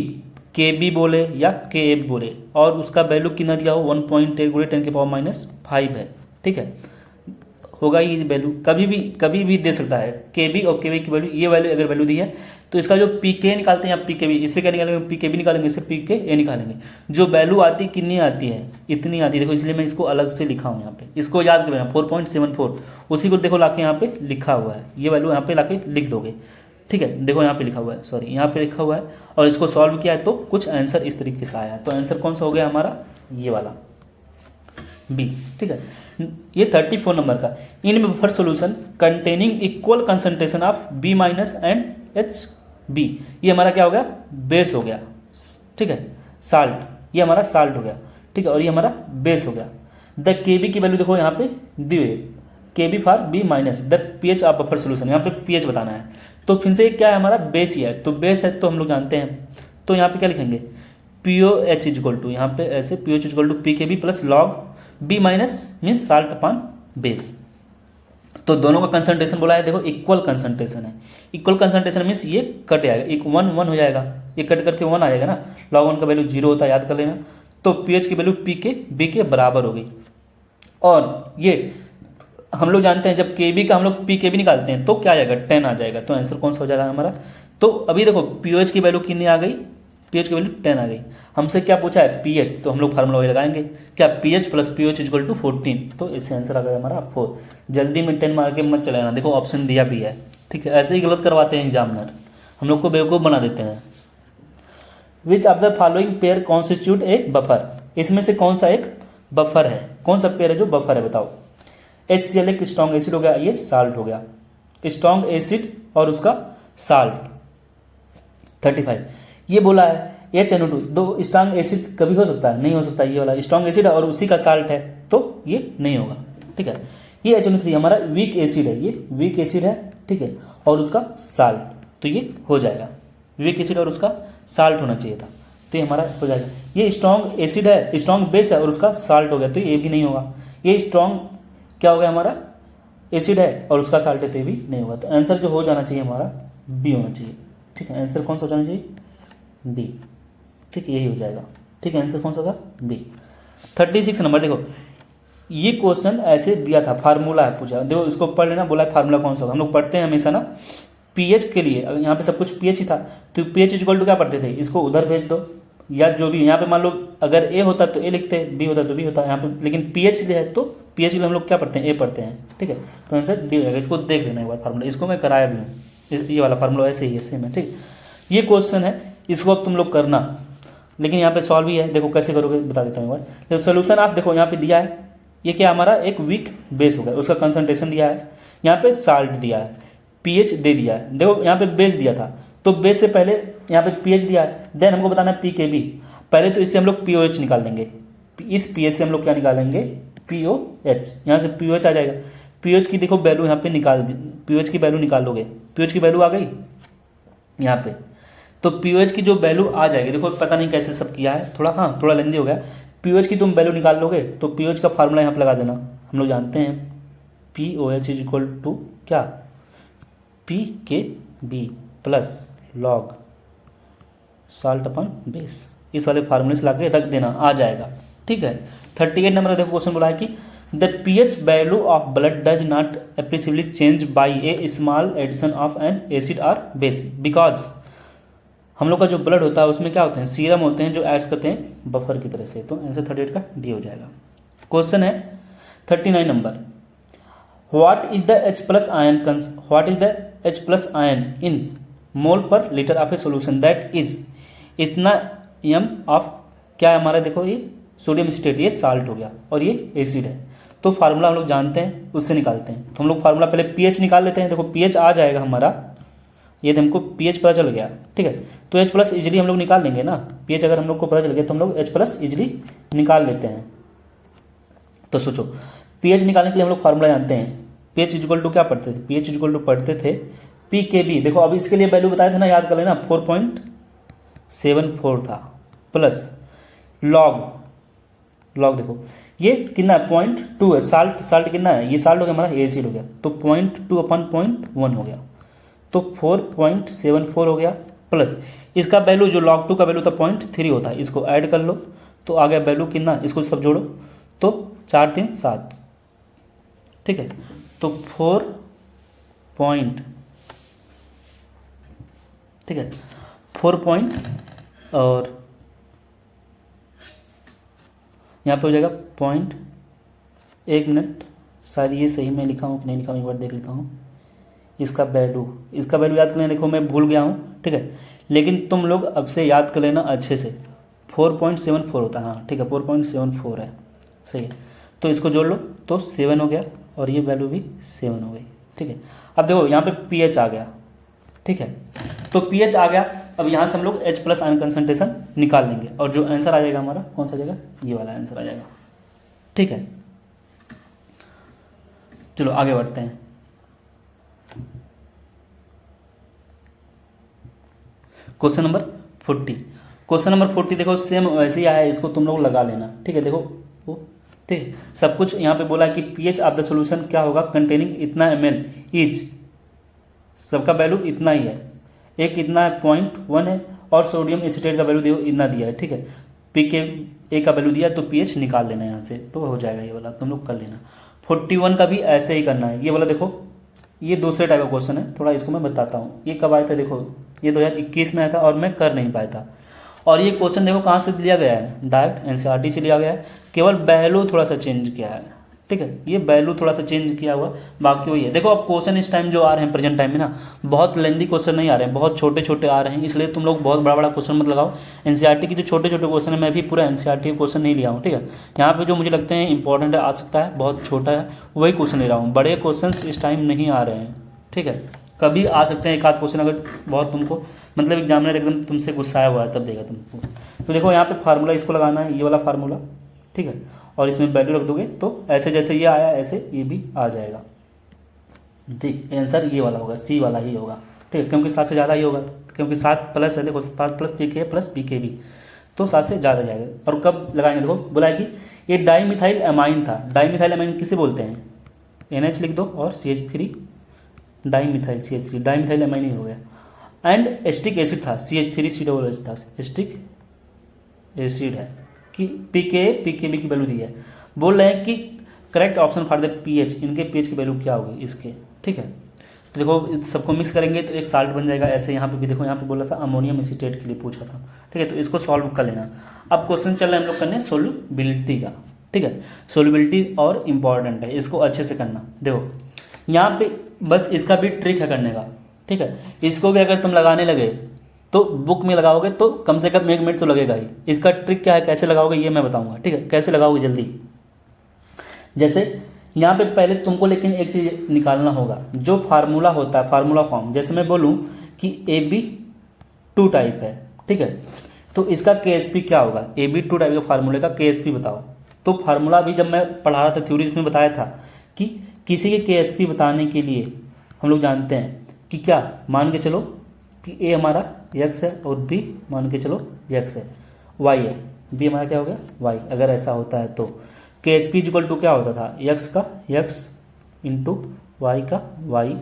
KB बोले या KF बोले और उसका वैल्यू कितना दिया हो 1.8 गुणे 10⁻⁵ है, ठीक है, होगा ये वैल्यू, कभी भी दे सकता है KB और KB की वैल्यू, ये वैल्यू अगर वैल्यू दी है तो इसका जो PK निकालते हैं या PKB, इससे क्या निकालेंगे, PKB निकालेंगे, इससे PKA निकालेंगे। जो वैल्यू आती कितनी आती है, इतनी आती है, देखो इसलिए मैं इसको अलग से लिखा हूँ यहाँ पे, इसको याद कर लेना 4.74, उसी को देखो लाके यहाँ पे लिखा हुआ है, ये वैल्यू यहाँ पे लाके लिख दोगे, ठीक है। देखो यहाँ पे लिखा हुआ है, सॉरी यहाँ पे लिखा हुआ है, और इसको सॉल्व किया है तो कुछ आंसर इस तरीके से आया है। तो आंसर कौन सा हो गया हमारा, ये वाला बी, ठीक है। ये 34 नंबर का, in buffer solution containing equal concentration of B minus and HB, ये हमारा क्या हो गया, बेस हो गया, ठीक है, साल्ट, ये हमारा साल्ट हो गया, ठीक है, और ये हमारा बेस हो गया। द KB की वैल्यू देखो यहाँ पे दी हुई है, KB for B minus the pH of buffer solution, यहाँ पे pH बताना है। तो फिर से क्या है हमारा, बेस ही है, तो बेस है तो हम लोग जानते हैं, तो यहाँ पे क्या लिखेंगे, POH इक्वल टू, यहाँ पे ऐसे POH equal to PKB plus log B minus means salt upon base. तो दोनों का कंसंट्रेशन बोला है, देखो इक्वल कंसंट्रेशन है, इक्वल कंसंट्रेशन मीन्स ये कट जाएगा, एक 1 हो जाएगा, ये कट करके 1 आ जाएगा ना, लॉग 1 का वैल्यू 0 होता है, याद कर लेना। तो PH की वैल्यू PKB के बराबर हो गई, और ये हम लोग जानते हैं जब KB का हम लोग PKB निकालते हैं तो क्या आ जाएगा, 10 आ जाएगा। तो आंसर कौन सा हो जाएगा हमारा, तो अभी देखो POH की वैल्यू कितनी आ गई, PH की वैल्यू 10 आ गई। हमसे क्या पूछा है, pH, तो हम लोग फार्मूला वही लगाएंगे, क्या PH plus POH equal to 14, तो इससे आंसर आ गया हमारा 4। जल्दी में 10 मार के मत चलाना, देखो ऑप्शन दिया भी है, ठीक है, ऐसे ही गलत करवाते हैं एग्जामिनर, हम लोग को बेवकूफ़ बना देते हैं। Which of the following pair constitute A buffer, इसमें से कौन सा एक बफर है, कौन सा पेयर है जो बफर है, बताओ। HCl एक स्ट्रॉन्ग एसिड हो गया, ये साल्ट हो गया, स्ट्रॉन्ग एसिड और उसका साल्ट। 35 ये बोला है HNO2, दो स्ट्रॉन्ग एसिड कभी हो सकता है, नहीं हो सकता, ये वाला स्ट्रॉन्ग एसिड है और उसी का साल्ट है तो ये नहीं होगा, ठीक है। ये HNO3 हमारा वीक एसिड है, ये वीक एसिड है, ठीक है, और उसका साल्ट, तो ये हो जाएगा, वीक एसिड और उसका साल्ट होना चाहिए था, तो ये हमारा हो जाएगा। ये स्ट्रॉन्ग एसिड है, स्ट्रॉन्ग बेस है और उसका साल्ट हो गया, तो ये भी नहीं होगा। ये स्ट्रॉन्ग क्या हो गया हमारा, एसिड है और उसका साल्ट है, तो ये भी नहीं होगा। तो आंसर जो हो जाना चाहिए हमारा बी होना चाहिए, ठीक है। आंसर कौन सा हो जाना चाहिए, बी, ठीक है, यही हो जाएगा, ठीक है। आंसर कौन सा होगा, बी। 36 नंबर देखो, ये क्वेश्चन ऐसे दिया था, फार्मूला है पूछा, देखो इसको पढ़ लेना, बोला है फार्मूला कौन सा होगा। हम लोग पढ़ते हैं हमेशा ना पीएच के लिए, यहाँ पे सब कुछ पीएच ही था, तो पीएच इक्वल टू क्या पढ़ते थे, इसको उधर भेज दो, या जो भी यहाँ पे मान लो अगर ए होता तो ए लिखते, बी होता तो बी होता यहाँ पे, लेकिन पीएच जो है तो पीएच के लिए हम लोग क्या पढ़ते हैं, ए पढ़ते हैं, ठीक है। तो आंसर डी हो जाएगा। इसको देख लेना एक बार फार्मूला, इसको मैं कराया भी हूँ, ये वाला फार्मूला ऐसे ही है, सेम है, ठीक। ये क्वेश्चन है, इसको अब तुम लोग करना, लेकिन यहाँ पे सॉल्व ही है, देखो कैसे करोगे बता देता हूँ एक बार। देखो सोल्यूशन आप देखो यहाँ पे दिया है, ये क्या हमारा एक वीक बेस होगा, उसका कंसंट्रेशन दिया है, यहाँ पे साल्ट दिया है, पीएच दे दिया है, देखो यहाँ पे बेस दिया था, तो बेस से पहले यहाँ पे पीएच दिया है, देन हमको बताना है पीकेबी। पहले तो इससे हम लोग पीओएच निकाल देंगे, इस पीएच से हम लोग क्या निकालेंगे, पीओएच, यहाँ से पीओएच आ जाएगा। पीओएच की देखो वैल्यू यहाँ पे निकाल दी, पीओएच की वैल्यू निकाल लोगे, पीओएच की वैल्यू आ गई यहाँ पे, तो पीओएच की जो वैल्यू आ जाएगी, देखो पता नहीं कैसे सब किया है, थोड़ा हाँ थोड़ा लेंदी हो गया। पीओएच की तुम वैल्यू निकाल लोगे तो पीओएच का फार्मूला यहाँ पे लगा देना। हम लोग जानते हैं पीओएच इज इक्वल टू क्या, P K B plus log salt upon base, इस वाले फार्मूले से ला के रख देना, आ जाएगा। ठीक है। 38 नंबर देखो क्वेश्चन बोला है कि the pH value of blood does not appreciably change by a small addition of an acid or base, because हम लोग का जो ब्लड होता है उसमें क्या होते हैं, सीरम होते हैं जो ऐड करते हैं बफर की तरह से। तो आंसर 38 का डी हो जाएगा। क्वेश्चन है 39 number, what is the H plus ion what is the H plus ion in mole per litre of a solution that is इतना एम ऑफ क्या है हमारा, देखो ये सोडियम एसीटेट, ये साल्ट हो गया और ये एसिड है। तो फार्मूला हम लोग जानते हैं, उससे निकालते हैं। तो हम लोग फार्मूला पहले पीएच निकाल लेते हैं। देखो पीएच आ जाएगा हमारा, ये हमको पीएच पता चल गया। ठीक है। तो H प्लस इजली हम लोग निकाल लेंगे ना, पीएच अगर हम लोग को पता चल गया तो हम लोग H प्लस इजली निकाल लेते हैं। तो सोचो पीएच निकालने के लिए हम लोग फार्मूला जानते हैं। पीएच इक्वल टू क्या पढ़ते थे, पीएच इक्वल टू पढ़ते थे पी के बी। देखो अब इसके लिए वैल्यू बताए थे ना, याद कर लेना, 4.74 था प्लस लॉग देखो ये कितना है, 0.2 है। साल्ट कितना है, ये साल्ट हो गया हमारा, एसिड हो गया, तो 0.2 अपन 0.1 हो गया, तो 4.74 हो गया प्लस इसका वैल्यू जो log 2 का वैल्यू था 0.3 होता है, इसको ऐड कर लो तो आ गया वैल्यू कितना, इसको सब जोड़ो तो 4 3 7। ठीक है। तो 4 पॉइंट, ठीक है 4 पॉइंट और यहाँ पे हो जाएगा पॉइंट, एक मिनट शायद ये सही मैं लिखा हूँ कि नहीं लिखा हूँ, एक बार देख लेता हूँ। इसका वैल्यू याद कर लेना, देखो मैं भूल गया हूँ। ठीक है। लेकिन तुम लोग अब से याद कर लेना अच्छे से, 4.74 होता है। हाँ ठीक है 4.74 है, सही है। तो इसको जोड़ लो तो 7 हो गया और ये वैल्यू भी 7 हो गई। ठीक है। अब देखो यहाँ पे पीएच आ गया। ठीक है। तो पीएच आ गया, अब यहाँ से हम लोग H प्लस आयन कंसंट्रेशन निकाल लेंगे और जो आंसर आ जाएगा हमारा कौन सा जाएगा, ये वाला आंसर आ जाएगा। ठीक है। चलो आगे बढ़ते हैं। Question number 40। क्वेश्चन नंबर 40 देखो सेम वैसे ही आया है, इसको तुम लोग लगा लेना। ठीक है। देखो वो ठीक है, सब कुछ यहाँ पे बोला है कि पीएच ऑफ द सॉल्यूशन क्या होगा, कंटेनिंग इतना ml ईच, सबका वैल्यू इतना ही है, एक इतना 0.1 है और सोडियम एसीटेट का वैल्यू इतना दिया है। ठीक है। पी के ए का वैल्यू दिया है तो पीएच निकाल लेना यहाँ से, तो हो जाएगा ये वाला, तुम लोग कर लेना। 41 का भी ऐसे ही करना है। ये वाला देखो ये दूसरे टाइप का क्वेश्चन है, थोड़ा इसको मैं बताता हूँ। ये कब आया था, देखो ये 2021 में आया था और मैं कर नहीं पाया था। और ये क्वेश्चन देखो कहाँ से लिया गया है, डायरेक्ट एनसीईआरटी से लिया गया है, केवल वैल्यू थोड़ा सा चेंज किया है। ठीक है। ये वैल्यू थोड़ा सा चेंज किया हुआ, बाकी वही है। देखो अब क्वेश्चन इस टाइम जो आ रहे हैं प्रेजेंट टाइम में ना, बहुत लेंदी क्वेश्चन नहीं आ रहे हैं, बहुत छोटे छोटे आ रहे हैं, इसलिए तुम लोग बहुत बड़ा बड़ा क्वेश्चन मत लगाओ। एनसीईआरटी की जो छोटे छोटे क्वेश्चन है, मैं भी पूरा एनसीईआरटी क्वेश्चन नहीं लिया हूँ। ठीक है। यहाँ पे जो मुझे लगते हैं इंपॉर्टेंट आ सकता है, बहुत छोटा है, वही क्वेश्चन ले रहा हूँ। बड़े क्वेश्चन इस टाइम नहीं आ रहे हैं। ठीक है। कभी आ सकते हैं एक आध क्वेश्चन, अगर बहुत तुमको मतलब एग्जामिनर एकदम तुमसे गुस्साया हुआ है तब देगा तुमको। तो देखो यहाँ पे फार्मूला इसको लगाना है, ये वाला फार्मूला। ठीक है। और इसमें वैल्यू रख दोगे तो ऐसे जैसे ये आया ऐसे ये भी आ जाएगा। ठीक, आंसर ये वाला होगा, सी वाला ही होगा। ठीक है। क्योंकि 7 से ज़्यादा ही होगा, क्योंकि 7 प्लस है, देखो 7 प्लस पी के प्लस पी के बी, तो 7 से ज़्यादा जाएगा। और कब लगाएंगे, देखो बोला है कि ये डाईमिथाइल एमाइन था। डाईमिथाइल एमाइन किसे बोलते हैं, NH लिख दो और CH3 dimethyl CH3, dimethyl amine ही हो गया। एंड एस्टिक एसिड था, CH3COOH था, एस्टिक एसिड है कि पी के बी की वैल्यू दी है। बोल रहे हैं कि correct option for the pH, इनके पीएच की वैल्यू क्या होगी इसके। ठीक है। तो देखो सबको मिक्स करेंगे तो एक साल्ट बन जाएगा। ऐसे यहाँ पे भी देखो, यहाँ पे बोला था अमोनियम एसीटेट के लिए पूछा था। ठीक है। तो इसको सॉल्व कर लेना। अब क्वेश्चन चल रहा है हम लोग करने सोल्यूबिलिटी का। ठीक है। सोल्यूबिलिटी और इम्पॉर्टेंट है, इसको अच्छे से करना। देखो यहाँ पे बस इसका भी ट्रिक है करने का। ठीक है। इसको भी अगर तुम लगाने लगे तो बुक में लगाओगे तो कम से कम 1 मिनट तो लगेगा ही। इसका ट्रिक क्या है, कैसे लगाओगे ये मैं बताऊंगा। ठीक है। कैसे लगाओगे जल्दी, जैसे यहाँ पे पहले तुमको लेकिन एक चीज़ निकालना होगा, जो फार्मूला होता है, फार्मूला फॉर्म। जैसे मैं बोलूँ कि AB 2 टाइप है। ठीक है। तो इसका KSP क्या होगा, AB 2 टाइप के फार्मूले का KSP बताओ। तो फार्मूला भी जब मैं पढ़ा रहा था थ्योरी, उसमें बताया था कि किसी के KSP बताने के लिए हम लोग जानते हैं कि क्या, मान के चलो कि A हमारा x है और B मान के चलो x है, y है। बी हमारा क्या हो गया वाई, अगर ऐसा होता है तो। के एच पी इक्वल टू क्या होता था, एक्स का एक्स इंटू वाई का वाई,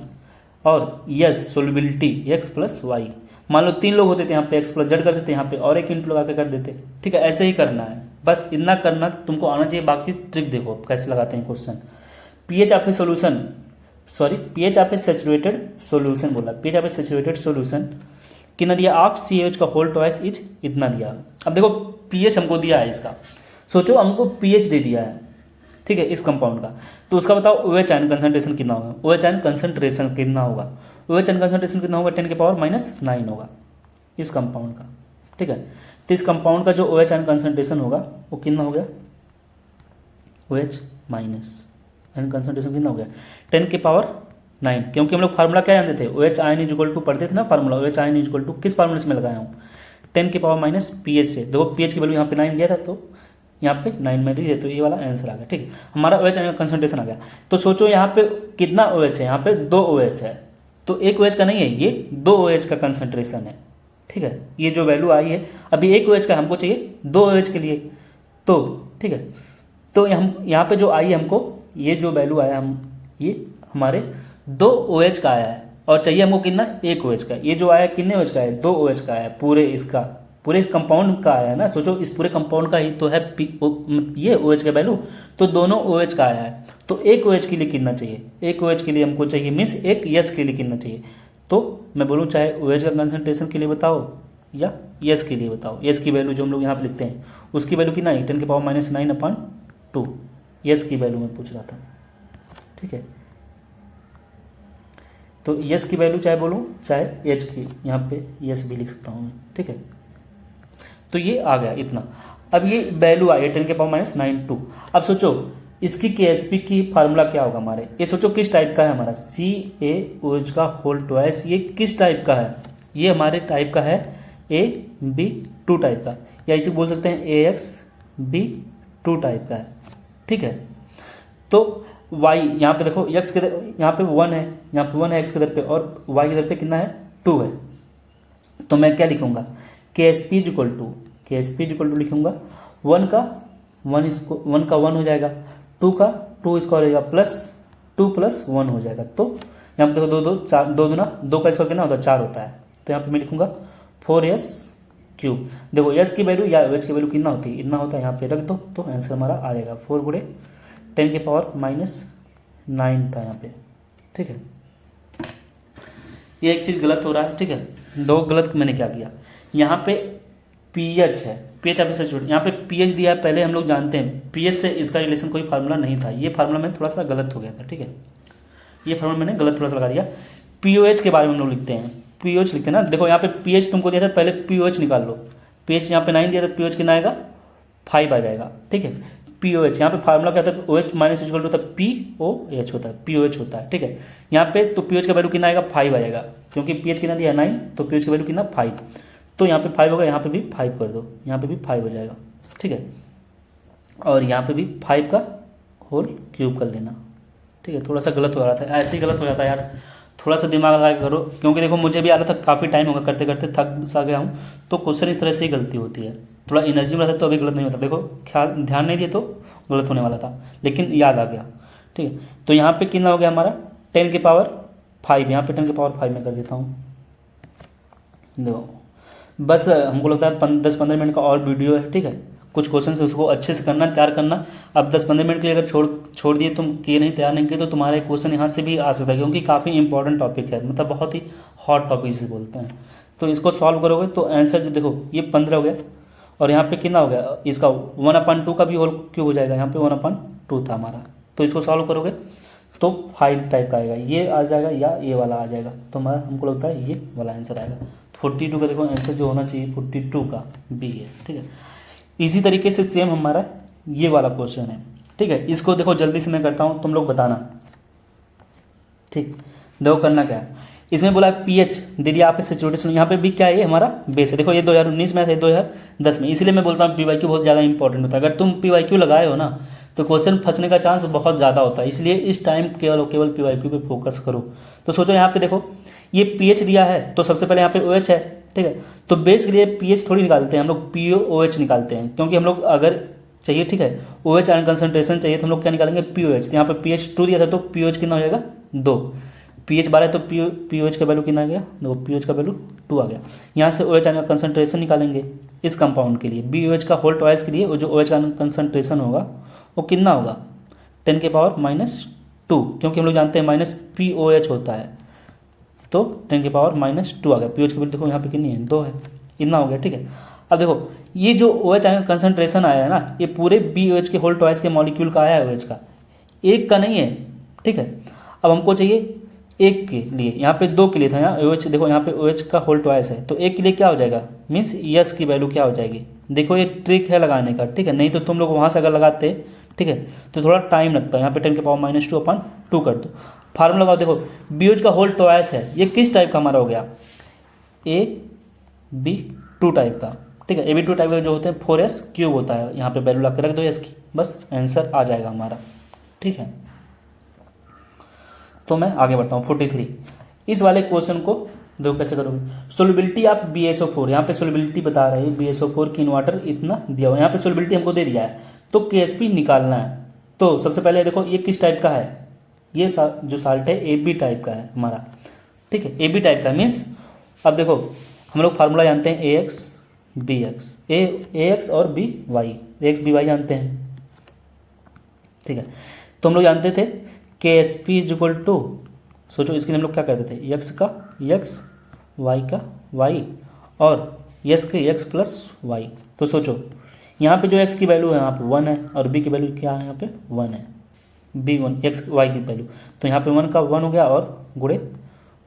और S solubility X plus Y. मान लो 3 लोग होते थे, यहाँ पे एक्स प्लस जेड कर देते, यहाँ पे और एक इंटू लगा के कर देते। ठीक है, ऐसे ही करना है, बस इतना करना तुमको आना चाहिए। बाकी ट्रिक देखो कैसे लगाते हैं question. PH of a solution, sorry pH of a saturated solution बोला, pH of a saturated solution कितना दिया आप, सी एच का होल ट्वाइस इच इतना दिया। अब देखो पीएच हमको दिया है इसका, सोचो हमको पीएच दे दिया है, ठीक है, इस कंपाउंड का, तो उसका बताओ OH आयन कंसंट्रेशन कितना होगा, OH आयन कंसंट्रेशन कितना होगा, OH आयन कंसंट्रेशन कितना होगा, 10 की पावर -9 होगा इस कंपाउंड का। ठीक है, तो इस कंपाउंड का जो OH आयन कंसंट्रेशन होगा वो कितना हो गया, OH माइनस आयन कंसंट्रेशन कितना हो गया 10 की पावर 9, क्योंकि हम लोग फार्मूला क्या जानते थे, OH ion is equal to पढ़ते थे ना formula, OH ion is equal to किस फार्मूला से मैं लगाया हूँ, 10 की पावर माइनस पीएच से। देखो पीएच की वैल्यू यहाँ पे 9 दिया था, तो यहाँ पे 9 में दिए, तो ये वाला आंसर आ गया। ठीक है, हमारा OH आयन कंसंट्रेशन आ गया। तो सोचो यहाँ पे कितना OH है, यहाँ पे 2 OH है, तो एक OH का नहीं है, ये 2 OH का कंसंट्रेशन है। ठीक है, ये जो वैल्यू आई है अभी 1 OH का, हमको चाहिए 2 OH के लिए, तो ठीक है, तो हम यहाँ पे जो आई है हमको, ये जो वैल्यू आया हम, ये हमारे 2 OH का आया है, और चाहिए हमको कितना 1 OH का। ये जो आया कितने OH का है, 2 OH का आया, पूरे इसका पूरे कंपाउंड का आया है ना। सोचो इस पूरे कंपाउंड का ही तो है ये OH का वैल्यू, तो दोनों OH का आया है। तो 1 OH के लिए कितना चाहिए, 1 OH के लिए हमको चाहिए मीन्स 1 यस के लिए कितना चाहिए। तो मैं बोलूँ चाहे OH का कंसंट्रेशन के लिए बताओ या यस के लिए बताओ, यस की वैल्यू जो हम लोग यहाँ पे लिखते हैं उसकी वैल्यू कितना है, 10 की पावर -9/2 यस की वैल्यू मैं पूछ रहा था। ठीक है, तो यस की वैल्यू चाहे बोलूँ चाहे एच की, यहाँ पे यस भी लिख सकता हूँ मैं। ठीक है, तो ये आ गया इतना। अब ये वैल्यू आई है 10 के पावर -9/2। अब सोचो इसकी KSP की फार्मूला क्या होगा हमारे, ये सोचो किस टाइप का है हमारा, CaOH का होल ट्वाइस, ये किस टाइप का है, ये हमारे टाइप का है AB2 टाइप का, या इसे बोल सकते हैं AXB2 टाइप का है। ठीक है, तो y यहाँ पे देखो x के यहाँ पे 1 है, यहाँ पे 1 है x के दर पे, और y के दर पे कितना है 2 है। तो मैं क्या लिखूंगा, KSP इक्वल टू लिखूंगा 1 का 1 हो जाएगा, 2 का 2 इसका हो जाएगा, प्लस 2 + 1 हो जाएगा। तो यहाँ पे देखो 2 2 4, 2 दूना 2 का स्क्वायर कितना होता है 4 होता है, तो यहाँ पे मैं लिखूंगा 4s³। देखो s की वैल्यू या OH की वैल्यू कितना होती है, इतना होता है, यहाँ पे रख दो तो आंसर हमारा आ जाएगा 4 × 10 की पावर -9 था यहाँ पे। ठीक है, ये एक चीज़ गलत हो रहा है। ठीक है, 2 गलत मैंने क्या किया, यहाँ पे पीएच है, पीएच ऑफ सैचुरेटेड, यहाँ पे पीएच दिया है, पहले हम लोग जानते हैं पीएच से इसका रिलेशन कोई फार्मूला नहीं था, ये फार्मूला में थोड़ा सा गलत हो गया था। ठीक है, ये फार्मूला मैंने गलत थोड़ा सा लगा दिया। पीओएच के बारे में हम लोग लिखते हैं, पीओएच लिखते हैं ना, देखो यहाँ पे पीएच तुमको दिया था, पहले पीओएच निकाल लो, पीएच यहाँ पे 9 दिया था, पीओएच कितना आएगा 5 आ जाएगा। ठीक है, पीओएच यहाँ पे फार्मूला क्या होता है, OH माइनस इक्वल टू होता है POH होता है, POH होता है। ठीक है, यहाँ पे तो पीओएच का वैल्यू कितना आएगा 5 आ जाएगा, क्योंकि पीएच कितना दिया 9, तो पीओएच की वैल्यू कितना 5, तो यहाँ पे 5 होगा, यहाँ पे भी 5 कर दो, यहाँ पे भी 5 हो जाएगा। ठीक है, और यहाँ पे भी 5 का होल क्यूब कर लेना। ठीक है, थोड़ा सा गलत हो रहा था, ऐसे ही गलत हो जाता है यार, थोड़ा सा दिमाग लगा के करो, क्योंकि देखो मुझे भी आ रहा था, काफ़ी टाइम होगा करते करते थक सा गया हूँ, तो क्वेश्चन इस तरह से ही गलती होती है, थोड़ा एनर्जी में रहता है तो अभी गलत नहीं होता। देखो ख्याल ध्यान नहीं दिए तो गलत होने वाला था, लेकिन याद आ गया। ठीक है, तो यहाँ पे कितना हो गया हमारा 10 की पावर 5, यहाँ पे 10 की पावर 5 में कर देता हूँ। देखो बस हमको लगता है 10-15 मिनट का और वीडियो है। ठीक है, कुछ क्वेश्चन है उसको अच्छे से करना, तैयार करना। अब 10-15 मिनट के लिए अगर छोड़ दिए, तुम किए नहीं, तैयार नहीं किए, तो तुम्हारे क्वेश्चन यहाँ से भी आ सकता है, क्योंकि काफ़ी इंपॉर्टेंट टॉपिक है, मतलब बहुत ही हॉट टॉपिक जिसे बोलते हैं। तो इसको सॉल्व करोगे तो आंसर जो देखो ये 15 हो गया, और यहाँ पे कितना हो गया इसका 1/2 का भी होल क्यूब हो जाएगा, यहाँ पे 1/2 था हमारा, तो इसको सॉल्व करोगे तो 5 टाइप का आएगा, ये आ जाएगा या ये वाला आ जाएगा, तो हमारा हमको लगता है ये वाला आंसर आएगा। 42 का देखो आंसर जो होना चाहिए 42 का बी है। ठीक है, इसी तरीके से सेम हमारा ये वाला क्वेश्चन है। ठीक है, इसको देखो जल्दी से मैं करता हूँ, तुम लोग बताना। ठीक, देखो करना क्या है, इसमें बोला पीएच दे दिया आपके सैचुरेटेड, यहाँ पे भी क्या है ये हमारा बेस है। देखो ये 2019 में है, 2010 में, इसलिए मैं बोलता हूँ PYQ बहुत ज़्यादा इंपॉर्टेंट होता है। अगर तुम PYQ लगाए हो ना तो क्वेश्चन फंसने का चांस बहुत ज़्यादा होता है, इसलिए इस टाइम केवल PYQ पे फोकस करो। तो सोचो यहाँ पे देखो ये pH दिया है, तो सबसे पहले यहाँ पे OH है, ठीक है। तो बेस के लिए pH थोड़ी निकालते हैं हम लोग, POOH निकालते हैं, क्योंकि हम लोग अगर चाहिए, ठीक है, OH आयन कंसंट्रेशन चाहिए तो हम लोग क्या निकालेंगे, POH। तो यहाँ पे pH 2 दिया था तो POH कितना हो जाएगा 2, pH 12 तो POH का वैल्यू कितना आ गया, देखो POH का वैल्यू 2 आ गया। यहाँ से OH आयन का कंसंट्रेशन निकालेंगे इस कंपाउंड के लिए, BOH का होल ट्वाइस के लिए, वो जो OH का कंसंट्रेशन होगा वो कितना होगा 10⁻², क्योंकि हम लोग जानते हैं -POH होता है, तो 10⁻²आ गया। POH की वैल्यू देखो यहाँ पे कितनी है 2 है, इतना हो गया, ठीक है। अब देखो ये जो OH आयन कंसंट्रेशन आया है ना, ये पूरे BOH के होल ट्वाइस के मॉलिक्यूल का आया है, OH का, एक का नहीं है, ठीक है। अब हमको चाहिए एक के लिए, यहाँ पे 2 के लिए था, यहाँ OH देखो यहाँ पे OH का होल ट्वाइस है, तो एक के लिए क्या हो जाएगा, मीन्स यस की वैल्यू क्या हो जाएगी। देखो ये ट्रिक है लगाने का, ठीक है, नहीं तो तुम लोग वहाँ से अगर लगाते, ठीक है, तो थोड़ा टाइम लगता है। यहाँ पे 10⁻²/2 कर दो, फार्मूला लगाओ। देखो BOH का होल ट्वाइस है, ये किस टाइप का हमारा हो गया, AB2 टाइप का, ठीक है। AB2 टाइप का जो होते हैं 4s³ होता है, यहाँ पे वैल्यू ला के रख दो s की, बस आंसर आ जाएगा हमारा, ठीक है। तो मैं आगे बढ़ता हूँ 43। इस वाले क्वेश्चन को देखो कैसे करोगे, सोलिबिलिटी ऑफ BSO4, यहाँ पे सोलिबिलिटी बता रहे हैं BSO4 की इन वाटर इतना दिया हुआ, यहाँ पे सोलिबिलिटी हमको दे दिया है, तो KSP निकालना है। तो सबसे पहले देखो ये किस टाइप का है, ये जो साल्ट है AB टाइप का है हमारा, ठीक है, AB टाइप का मीन्स, अब देखो हम लोग फार्मूला जानते हैं AX BX, AX और BY, AX BY जानते हैं, ठीक है। तो हम लोग जानते थे KSP इक्वल टू, सोचो इसके लिए हम लोग क्या करते थे, x का x, y का y और s के x प्लस y। तो सोचो यहाँ पे जो x की वैल्यू है यहाँ पे 1 है, और b की वैल्यू क्या है यहाँ पे 1 है, b1 x y की वैल्यू, तो यहाँ पे 1 का 1 हो गया और गुणे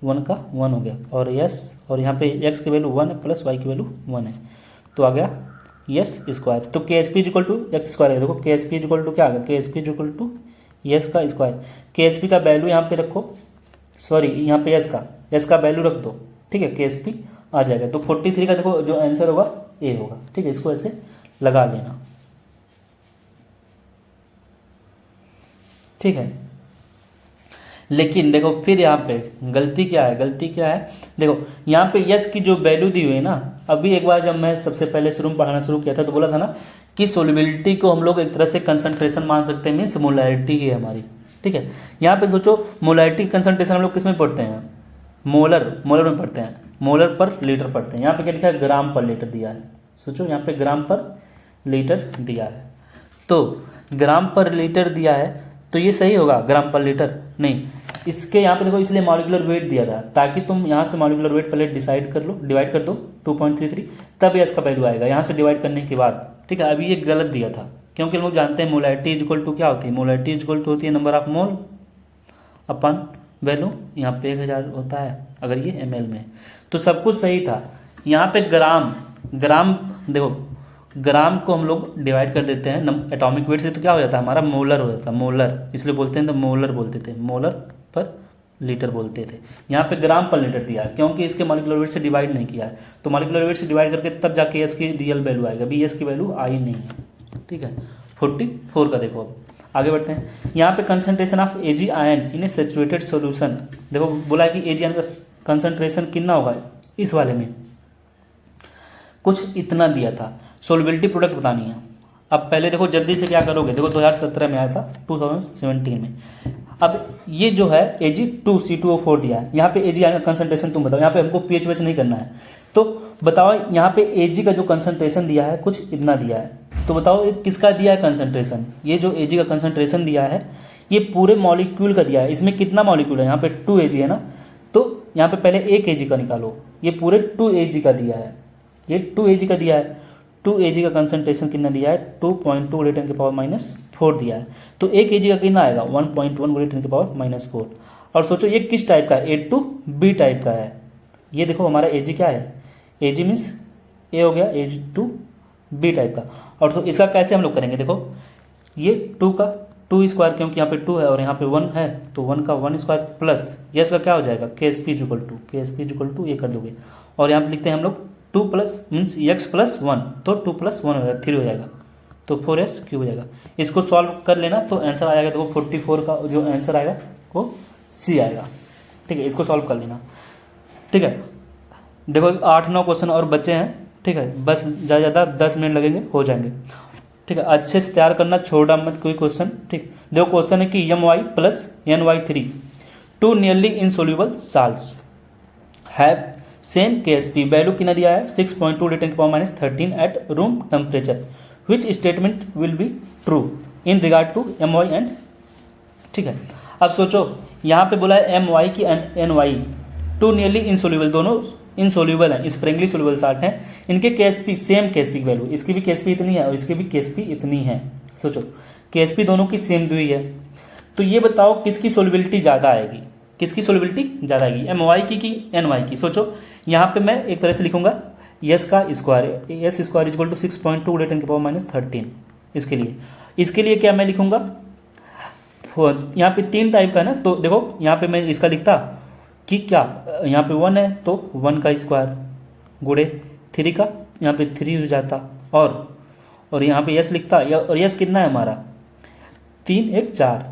1 का 1 हो गया, और s और यहाँ पे x की वैल्यू 1 है प्लस y की वैल्यू 1 है, तो आ गया s²। तो KSP इक्वल टू x² है, देखो KSP इक्वल टू क्या आ गया, KSP इक्वल टू s का स्क्वायर। KSP का वैल्यू यहाँ पे रखो, सॉरी यहाँ पे s का वैल्यू रख दो, ठीक है, KSP आ जाएगा। तो 43 का देखो जो आंसर होगा A होगा, ठीक है, इसको ऐसे लगा लेना, ठीक है। लेकिन देखो फिर यहाँ पे गलती क्या है, देखो यहाँ पे यस की जो वैल्यू दी हुई है ना, अभी एक बार जब मैं सबसे पहले शुरू में पढ़ाना शुरू किया था तो बोला था ना कि सोलिबिलिटी को हम लोग एक तरह से कंसंट्रेशन मान सकते हैं, मीन्स मोलैरिटी ही है हमारी, ठीक है। यहाँ पे सोचो मोलैरिटी कंसंट्रेशन हम लोग किस में पढ़ते हैं, मोलर में पढ़ते हैं, मोलर पर लीटर पढ़ते हैं। यहाँ पे क्या लिखा है, ग्राम पर लीटर दिया है, सोचो यहाँ पे ग्राम पर लीटर दिया है, तो ग्राम पर लीटर दिया है तो ये सही होगा, ग्राम पर लीटर नहीं, इसके यहाँ पे देखो इसलिए मॉलिक्यूलर वेट दिया था, ताकि तुम यहाँ से मॉलिक्यूलर वेट पहले डिवाइड कर दो 2.33, तब ये इसका वैल्यू आएगा यहाँ से डिवाइड करने के बाद, ठीक है। अभी ये गलत दिया था, क्योंकि हम लोग जानते हैं मोलैरिटी इक्वल टू क्या होती है, मोलैरिटी इक्वल टू होती है number of mole upon value, यहाँ पे 1000 होता है अगर ये ml में, तो सब कुछ सही था। यहाँ पे ग्राम देखो ग्राम को हम लोग डिवाइड कर देते हैं एटॉमिक वेट से, तो क्या हो जाता है हमारा मोलर हो जाता है, मोलर इसलिए बोलते हैं तो मोलर बोलते थे, मोलर पर लीटर बोलते थे। यहाँ पे ग्राम पर लीटर दिया है क्योंकि इसके मॉलिक्यूलर वेट से डिवाइड नहीं किया है, तो मॉलिक्यूलर वेट से डिवाइड करके तब जाके एस की रियल वैल्यू आएगा, अभी एस की वैल्यू आई नहीं है, ठीक है। 44 का देखो, अब आगे बढ़ते हैं। यहाँ पे concentration of AG ion in A saturated solution, देखो बोला है कि एजी आयन का कंसंट्रेशन कितना होगा, इस वाले में कुछ इतना दिया था, सोलबिलिटी प्रोडक्ट बतानी है। अब पहले देखो जल्दी से क्या करोगे, देखो 2017 में आया था, 2017 में। अब ये जो है Ag2C2O4 दिया है, यहाँ पे Ag आयन का कंसंट्रेशन तुम बताओ, यहाँ पे हमको पीएच वेच नहीं करना है, तो बताओ यहाँ पे Ag का जो कंसंट्रेशन दिया है कुछ इतना दिया है, तो बताओ ये किसका दिया है कंसंट्रेशन, ये जो Ag का कंसंट्रेशन दिया है ये पूरे मॉलिक्यूल का दिया है, इसमें कितना मॉलिक्यूल है, यहाँ पे 2 Ag है ना, तो यहाँ पे पहले 1 Ag का निकालो, ये पूरे 2 Ag का दिया है, ये 2 Ag का दिया है, 2 Ag का कंसंट्रेशन कितना दिया है 2.2 × 10⁻⁴ दिया है, तो 1 Ag का कितना आएगा 1.1 × 10⁻⁴। और सोचो ये किस टाइप का है, A2B टाइप का है, ये देखो हमारा Ag क्या है, Ag मीन्स A हो गया A2B टाइप का। और तो इसका कैसे हम लोग करेंगे, देखो ये 2 स्क्वायर क्योंकि यहाँ पे 2 है और यहाँ पे 1 है, तो 1 का 1 स्क्वायर प्लस यस का क्या हो जाएगा KSP = ये कर दोगे, और यहाँ पे लिखते हैं हम लोग 2 प्लस मीन्स x + 1, तो 2 + 1 हो जाएगा 3 हो जाएगा, तो 4s³ हो जाएगा। इसको सॉल्व कर लेना तो आंसर आएगा, देखो 44 का जो आंसर आएगा वो सी आएगा। ठीक है, इसको सॉल्व कर लेना। ठीक है, देखो 8-9 क्वेश्चन और बचे हैं। ठीक है, बस ज़्यादा 10 मिनट लगेंगे, हो जाएंगे। ठीक है, अच्छे से तैयार करना, छोड़ा मत कोई क्वेश्चन। ठीक, देखो क्वेश्चन है कि my plus ny3 two nearly insoluble salts have same KSP value कितना दिया है 6.2 10⁻13 at room temperature, which statement will be true in regard to my and. ठीक है, अब सोचो यहाँ पे बोला है my की ny टू नियरली इनसोल्यूबल, दोनों इनसोल्यूबल हैं, स्प्रिंगली सोल्यूबल साल्ट हैं। इनके KSP सेम KSP की वैल्यू, इसकी भी KSP इतनी है और इसकी भी KSP इतनी है। सोचो KSP दोनों की सेम दी हुई है, तो ये बताओ किसकी सोल्युबिलिटी ज़्यादा आएगी, किसकी सोल्युबिलिटी ज़्यादा आएगी, my की ny की। सोचो यहाँ पे मैं एक तरह से लिखूंगा s का square, s square equal to 6.2 10⁻13। इसके लिए क्या मैं लिखूंगा, यहाँ पे 3 टाइप का है ना, तो देखो यहाँ पे मैं इसका लिखता कि क्या, यहाँ पे 1 है तो 1 का स्क्वायर गुणे 3 का, यहाँ पे 3 हो जाता, और यहाँ पे s लिखता, और s कितना है हमारा 3 1 4,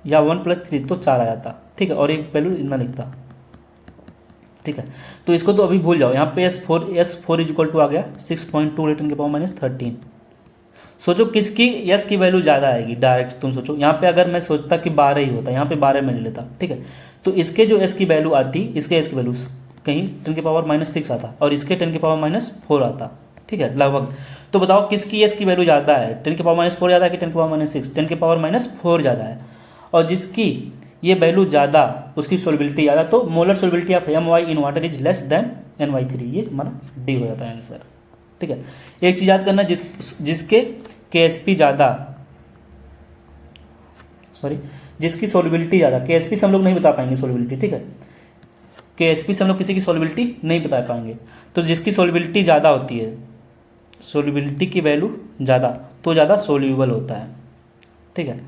या 1 + 3 तो 4 आ जाता। ठीक है, और एक वैल्यू इतना लिखता। ठीक है, तो इसको तो अभी भूल जाओ, यहाँ पे s4 इक्वल टू आ गया 6.2 10⁻13। सोचो किसकी s की वैल्यू ज़्यादा आएगी, डायरेक्ट तुम सोचो। यहाँ पे अगर मैं सोचता कि 12 ही होता, यहाँ पे 12 मैं ले लेता। ठीक है, तो इसके जो s की वैल्यू आती, इसके s की वैल्यू कहीं 10⁻6 आता और इसके 10⁻4 आता। ठीक है, लगभग। तो बताओ किसकी s की वैल्यू ज़्यादा है, 10⁻4 ज़्यादा है कि 10⁻6? 10⁻4 ज़्यादा है, और जिसकी ये वैल्यू ज़्यादा उसकी सोल्युबिलिटी ज़्यादा, तो molar solubility of my in water is less than ny3, ये हमारा डी हो जाता है आंसर। ठीक है, एक चीज़ याद करना, जिसके KSP ज़्यादा, सॉरी जिसकी सोल्युबिलिटी ज़्यादा, KSP से हम लोग नहीं बता पाएंगे सोल्युबिलिटी। ठीक है, KSP से हम लोग किसी की सोल्युबिलिटी नहीं बता पाएंगे, तो जिसकी सोल्युबिलिटी ज़्यादा होती है, सोल्युबिलिटी की वैल्यू ज़्यादा, तो ज़्यादा सोल्यूबल होता है। ठीक है,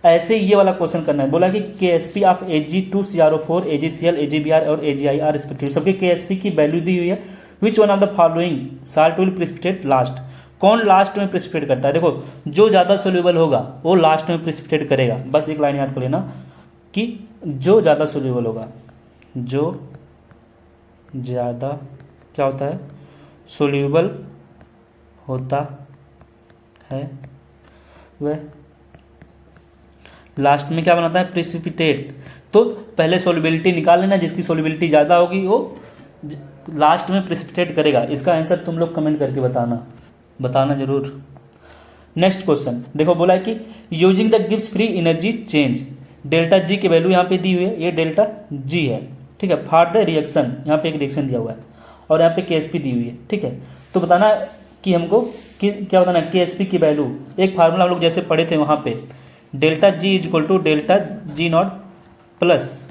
ऐसे ये वाला क्वेश्चन करना है। बोला कि KSP of Ag2CrO4 AgCl AgBr और AgIR रिस्पेक्टिव, सबके KSP की वैल्यू दी हुई है। विच one of the following salt will precipitate last, कौन लास्ट में प्रिसिपिटेट करता है? देखो जो ज़्यादा सोल्यूबल होगा वो लास्ट में प्रिसिपिटेट करेगा। बस एक लाइन याद कर लेना कि जो ज़्यादा सोल्यूबल होगा, जो ज़्यादा क्या होता है, सोल्यूबल होता है, वह लास्ट में क्या बनाता है, प्रिसिपिटेट। तो पहले सोल्युबिलिटी निकाल लेना, जिसकी सोल्युबिलिटी ज़्यादा होगी वो लास्ट में प्रिसिपिटेट करेगा। इसका आंसर तुम लोग कमेंट करके बताना जरूर। नेक्स्ट क्वेश्चन देखो, बोला है कि using the Gibbs free energy change, delta G की वैल्यू यहाँ पे दी हुई है, ये डेल्टा जी है। ठीक है, फॉर द रिएक्शन, यहाँ पे एक रिएक्शन दिया हुआ है और यहाँ पे KSP दी हुई है। ठीक है, तो बताना कि हमको कि क्या बताना है, KSP की वैल्यू। एक फार्मूला हम लोग जैसे पढ़े थे वहाँ पे, delta G equal to delta G0 plus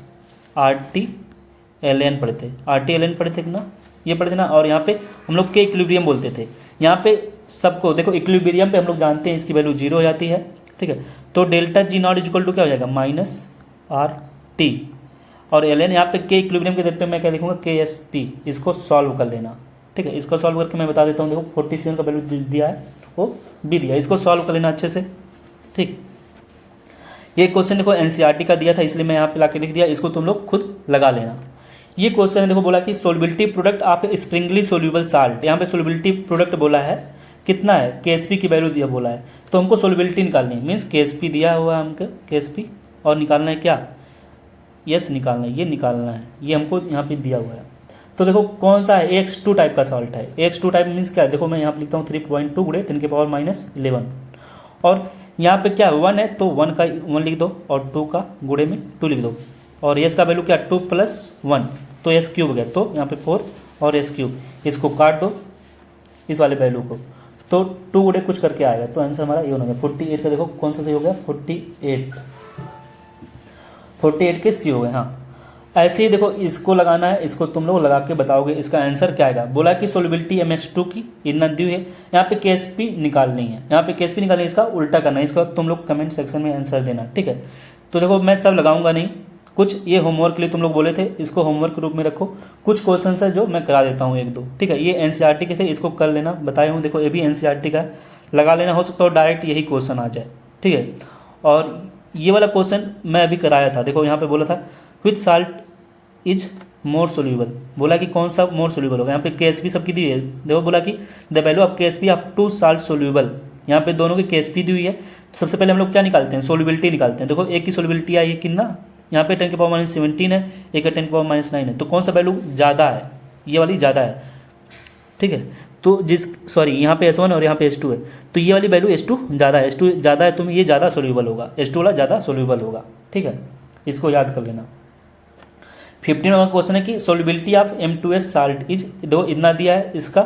RT-ln पढ़े थे, RT-ln पढ़े थे ना, ये पढ़े थे ना। और यहाँ पे हम लोग के इक्विलिब्रियम बोलते थे। यहाँ पे सबको देखो, इक्विलिब्रियम पे हम लोग जानते हैं इसकी वैल्यू 0 हो जाती है। ठीक है, तो डेल्टा G0 इक्वल टू क्या हो जाएगा, -RT, और ln यहाँ पे के इक्विलिब्रियम के दर पे मैं क्या लिखूँगा, KSP। इसको सॉल्व कर लेना। ठीक है, इसको सॉल्व करके मैं बता देता हूँ। देखो 47 का वैल्यू दिया है, वो भी दिया, इसको सॉल्व कर लेना अच्छे से। ठीक, ये क्वेश्चन देखो NCERT का दिया था, इसलिए मैं यहाँ पे लाके लिख दिया, इसको तुम लोग खुद लगा लेना। ये क्वेश्चन है, देखो बोला कि solubility product of Sprüngli soluble salt, यहाँ पे सोल्युबिलिटी प्रोडक्ट बोला है कितना है, KSP की वैल्यू दिया बोला है, तो हमको सोल्युबिलिटी निकालनी है। मीन्स KSP दिया हुआ है हमको, KSP, और निकालना है क्या, यस निकालना है, ये निकालना है, ये हमको यहाँ पे दिया हुआ है। तो देखो कौन सा है, AX2 टाइप का सॉल्ट है। AX2 टाइप मीन्स क्या है, देखो मैं यहाँ पे लिखता हूँ 3.2 गुणे 10⁻11, और यहाँ पे क्या 1 है तो 1 का 1 लिख दो, और 2 का गुणे में 2 लिख दो, और s का वैल्यू क्या 2 + 1 तो s³ हो गया, तो यहाँ पे 4 और s³, इसको काट दो इस वाले वैल्यू को, तो 2 गुणे कुछ करके आएगा, तो आंसर हमारा ये हो गया 48 का। देखो कौन सा सही हो गया, 48 के सी हो गए। हाँ, ऐसे ही देखो इसको लगाना है, इसको तुम लोग लगा के बताओगे इसका आंसर क्या आएगा। बोला कि सोल्युबिलिटी MX2 की इतना दी है, यहाँ पे KSP निकालनी है, यहाँ पे KSP निकालनी है, इसका उल्टा करना है। इसका तुम लोग कमेंट सेक्शन में आंसर देना। ठीक है, तो देखो मैं सब लगाऊंगा नहीं, कुछ ये होमवर्क के लिए तुम लोग बोले थे, इसको होमवर्क के रूप में रखो। कुछ क्वेश्चन है जो मैं करा देता हूँ 1-2। ठीक है, ये NCERT के थे, इसको कर लेना, बताए हूँ। देखो ये भी NCERT का लगा लेना, हो सकता है डायरेक्ट यही क्वेश्चन आ जाए, ठीक है। और ये वाला क्वेश्चन मैं अभी कराया था, देखो यहाँ पे बोला था विच साल्ट इज मोर सोल्यूबल, बोला कि कौन सा मोर सोल्यूबल होगा। यहाँ पे के एस पी सबकी दी है, देखो बोला कि द वैल्यू ऑफ के S P of 2 salt soluble, यहाँ पे दोनों की के एस पी दी हुई है। तो सबसे पहले हम लोग क्या निकालते हैं, सोल्यूबिलिटी निकालते हैं। देखो एक की सोल्यूबिलिटी आई है कितना, यहाँ पे 10⁻⁻17 है, एक 10⁻⁹ है, तो कौन सा वैल्यू ज़्यादा है, ये वाली ज़्यादा है, ठीक है। तो यहाँ पे S1 और यहाँ पे S2 है, तो ये वाली वैल्यू S2 ज़्यादा है, S2 ज़्यादा है तो ये ज़्यादा सोल्यूबल होगा, S2 वाला ज़्यादा सोल्यूबल होगा, ठीक है, इसको याद कर लेना। 15 नंबर क्वेश्चन है कि solubility of M2S salt is, दो इतना दिया है, इसका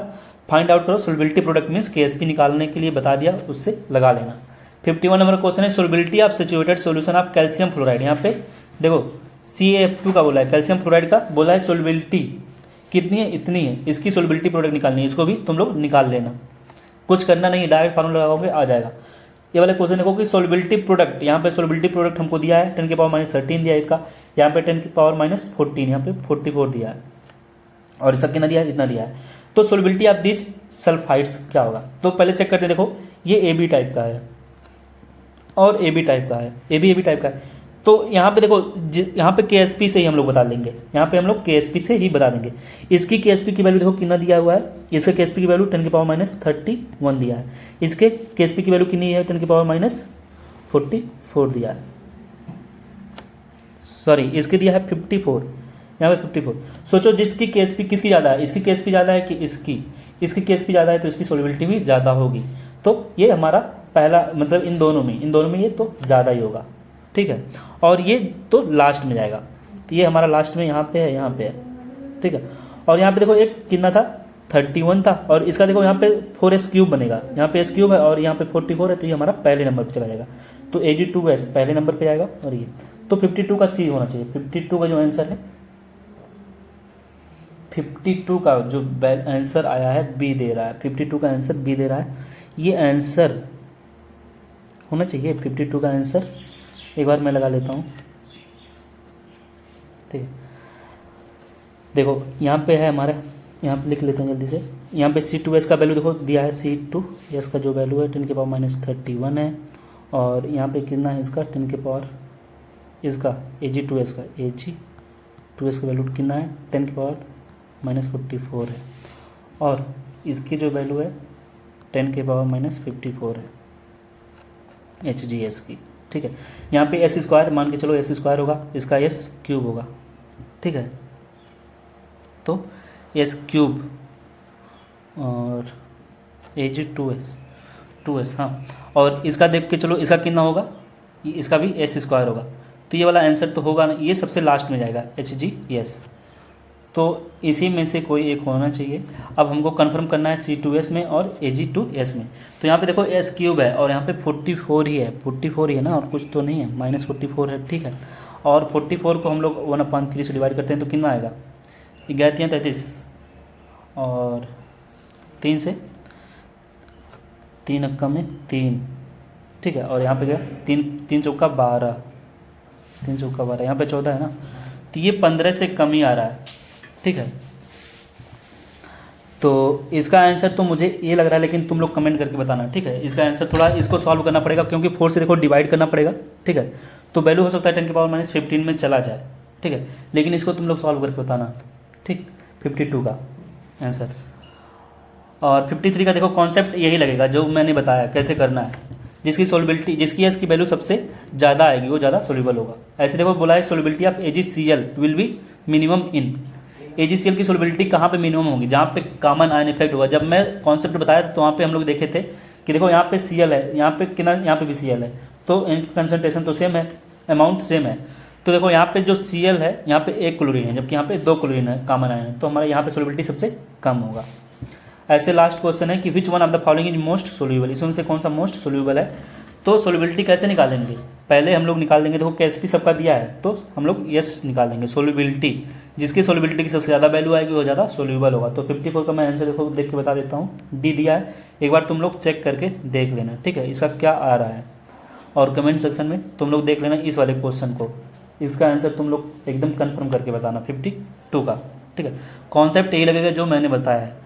फाइंड आउट करो। सोल्यूबिलिटी प्रोडक्ट मीन्स KSP निकालने के लिए बता दिया, उससे लगा लेना। 51 नंबर क्वेश्चन है solubility of saturated solution of calcium fluoride, यहाँ पे देखो CaF2 का बोला है, कैल्शियम फ्लोराइड का बोला है सोल्यूबिलिटी कितनी है, इतनी है, इसकी सोल्यूबिलिटी प्रोडक्ट निकालनी है, इसको भी तुम लोग निकाल लेना, कुछ करना नहीं है, डायरेक्ट फार्मूला लगाओगे आ जाएगा। ये वाले क्वेश्चन देखो कि सोल्यूबिलिटी प्रोडक्ट, यहाँ पे सोल्यूबिलिटी प्रोडक्ट हमको दिया है 10⁻⁻13 दिया है एक का, यहाँ पे 10⁻⁻14, यहाँ पे 44 दिया है, और इसका कितना दिया है, इतना दिया है। तो सोल्यूबिलिटी ऑफ दीज सल्फाइड्स क्या होगा, तो पहले चेक करते हैं। देखो ये AB टाइप का है और AB टाइप का है, AB टाइप का है, तो यहाँ पे देखो यहाँ पे KSP से ही हम लोग बता देंगे, यहाँ पे हम लोग KSP से ही बता देंगे। इसकी KSP की वैल्यू देखो कितना दिया हुआ है, इसके KSP की वैल्यू 10⁻31 दिया है, इसके KSP की वैल्यू कितनी है 10⁻44 दिया है, सॉरी इसके दिया है 54, यहाँ पे 54। सोचो जिसकी KSP किसकी ज़्यादा है, इसकी KSP ज़्यादा है कि इसकी KSP ज़्यादा है, तो इसकी सोल्यूबिलिटी भी ज़्यादा होगी। तो ये हमारा पहला मतलब इन दोनों में ये तो ज़्यादा ही होगा, ठीक है। और ये तो लास्ट में जाएगा, ये हमारा लास्ट में यहाँ पे है, ठीक है। और यहाँ पे देखो एक कितना था 31 था, और इसका देखो यहाँ पे 4s³ बनेगा, यहाँ पे s³ है और यहाँ पे 44 है, तो ये हमारा पहले नंबर पे चला जाएगा, तो Ag2s पहले नंबर पे आएगा। और ये तो 52 का C होना चाहिए, 52 का जो आंसर है 52 का जो आंसर आया है B दे रहा है, 52 का आंसर B दे रहा है, ये आंसर होना चाहिए 52 का आंसर। एक बार मैं लगा लेता हूँ, ठीक है। देखो यहाँ पे है हमारा, यहाँ पे लिख लेते हैं जल्दी से। यहाँ पे C2S का वैल्यू देखो दिया है, C2S का जो वैल्यू है 10⁻31 है, और यहाँ पे कितना है इसका 10 के पावर, इसका Ag2S का वैल्यू कितना है 10⁻⁻44 है, और इसकी जो वैल्यू है 10⁻⁻54 है HGS की, ठीक है। यहाँ पे S² मान के चलो, S² होगा, इसका S³ होगा, ठीक है। तो S³ और Ag2S हाँ, और इसका देख के चलो इसका कितना होगा, इसका भी S² होगा, तो ये वाला आंसर तो होगा ना, ये सबसे लास्ट में जाएगा HGS, तो इसी में से कोई एक होना चाहिए। अब हमको कंफर्म करना है C2S में और Ag2S में। तो यहाँ पे देखो S³ है और यहाँ पे 44 ही है ना, और कुछ तो नहीं है, -44 है, ठीक है। और 44 को हम लोग 1/3 से डिवाइड करते हैं तो कितना आएगा, 11×33 और 3 से 3 अक्का में 3, ठीक है। और यहाँ पे गया 3 चौका 12, 3 चौका 12, यहाँ पे 14 है ना, तो ये 15 से कम ही आ रहा है, ठीक है। तो इसका आंसर तो मुझे ये लग रहा है, लेकिन तुम लोग कमेंट करके बताना, ठीक है। इसका आंसर थोड़ा इसको सॉल्व करना पड़ेगा, क्योंकि 4 से देखो डिवाइड करना पड़ेगा, ठीक है। तो वैल्यू हो सकता है 10⁻⁻15 में चला जाए, ठीक है, लेकिन इसको तुम लोग सॉल्व करके बताना, ठीक। 52 का आंसर, और 53 का देखो कॉन्सेप्ट यही लगेगा जो मैंने बताया कैसे करना है। जिसकी सोल्यूबिलिटी, जिसकी इसकी वैल्यू सबसे ज़्यादा आएगी वो ज़्यादा सोल्यूबल होगा। ऐसे देखो बोला है solubility of AgCl will be minimum in, AgCl की सोल्यूबिलिटी कहाँ पे मिनिमम होगी, जहाँ पे कॉमन आयन इफेक्ट होगा। जब मैं कॉन्सेप्ट बताया था तो वहाँ पे हम लोग देखे थे कि देखो यहाँ पे Cl है, यहाँ पे कितना, यहाँ पे भी Cl है, तो इनकी कंसनट्रेशन तो सेम है, अमाउंट सेम है। तो देखो यहाँ पे जो Cl है यहाँ पे 1 क्लोरीन है, जबकि यहाँ पे 2 क्लोरीन है, कॉमन आयन है, तो हमारे यहाँ पे सोल्यूबिलिटी सबसे कम होगा। ऐसे लास्ट क्वेश्चन है कि विच one of the following is most soluble, इसमें से कौन सा मोस्ट सोल्यूबल है। तो सोल्यूबिलिटी कैसे निकालेंगे, पहले हम लोग निकाल देंगे, देखो KSP सबका दिया है तो हम लोग यस निकालेंगे। सोल्यूबिलिटी, जिसकी सोल्यूबिलिटी की सबसे ज़्यादा वैल्यू आएगी वो ज़्यादा सोल्यूबल होगा। तो 54 का मैं आंसर देखो देख के बता देता हूँ, डी दिया है, एक बार तुम लोग चेक करके देख लेना, ठीक है, इसका क्या आ रहा है, और कमेंट सेक्शन में तुम लोग देख लेना इस वाले क्वेश्चन को, इसका आंसर तुम लोग एकदम कन्फर्म करके बताना 52 का, ठीक है। कॉन्सेप्ट यही लगेगा जो मैंने बताया है।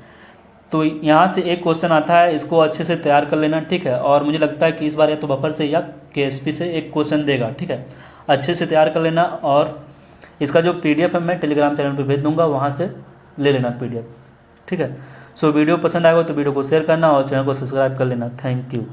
तो यहाँ से एक क्वेश्चन आता है, इसको अच्छे से तैयार कर लेना, ठीक है। और मुझे लगता है कि इस बार या तो बफर से या केएसपी से एक क्वेश्चन देगा, ठीक है। अच्छे से तैयार कर लेना, और इसका जो पीडीएफ है मैं टेलीग्राम चैनल पे भेज दूंगा, वहाँ से ले लेना पीडीएफ, ठीक है। सो वीडियो पसंद आएगा तो वीडियो को शेयर करना और चैनल को सब्सक्राइब कर लेना। Thank you.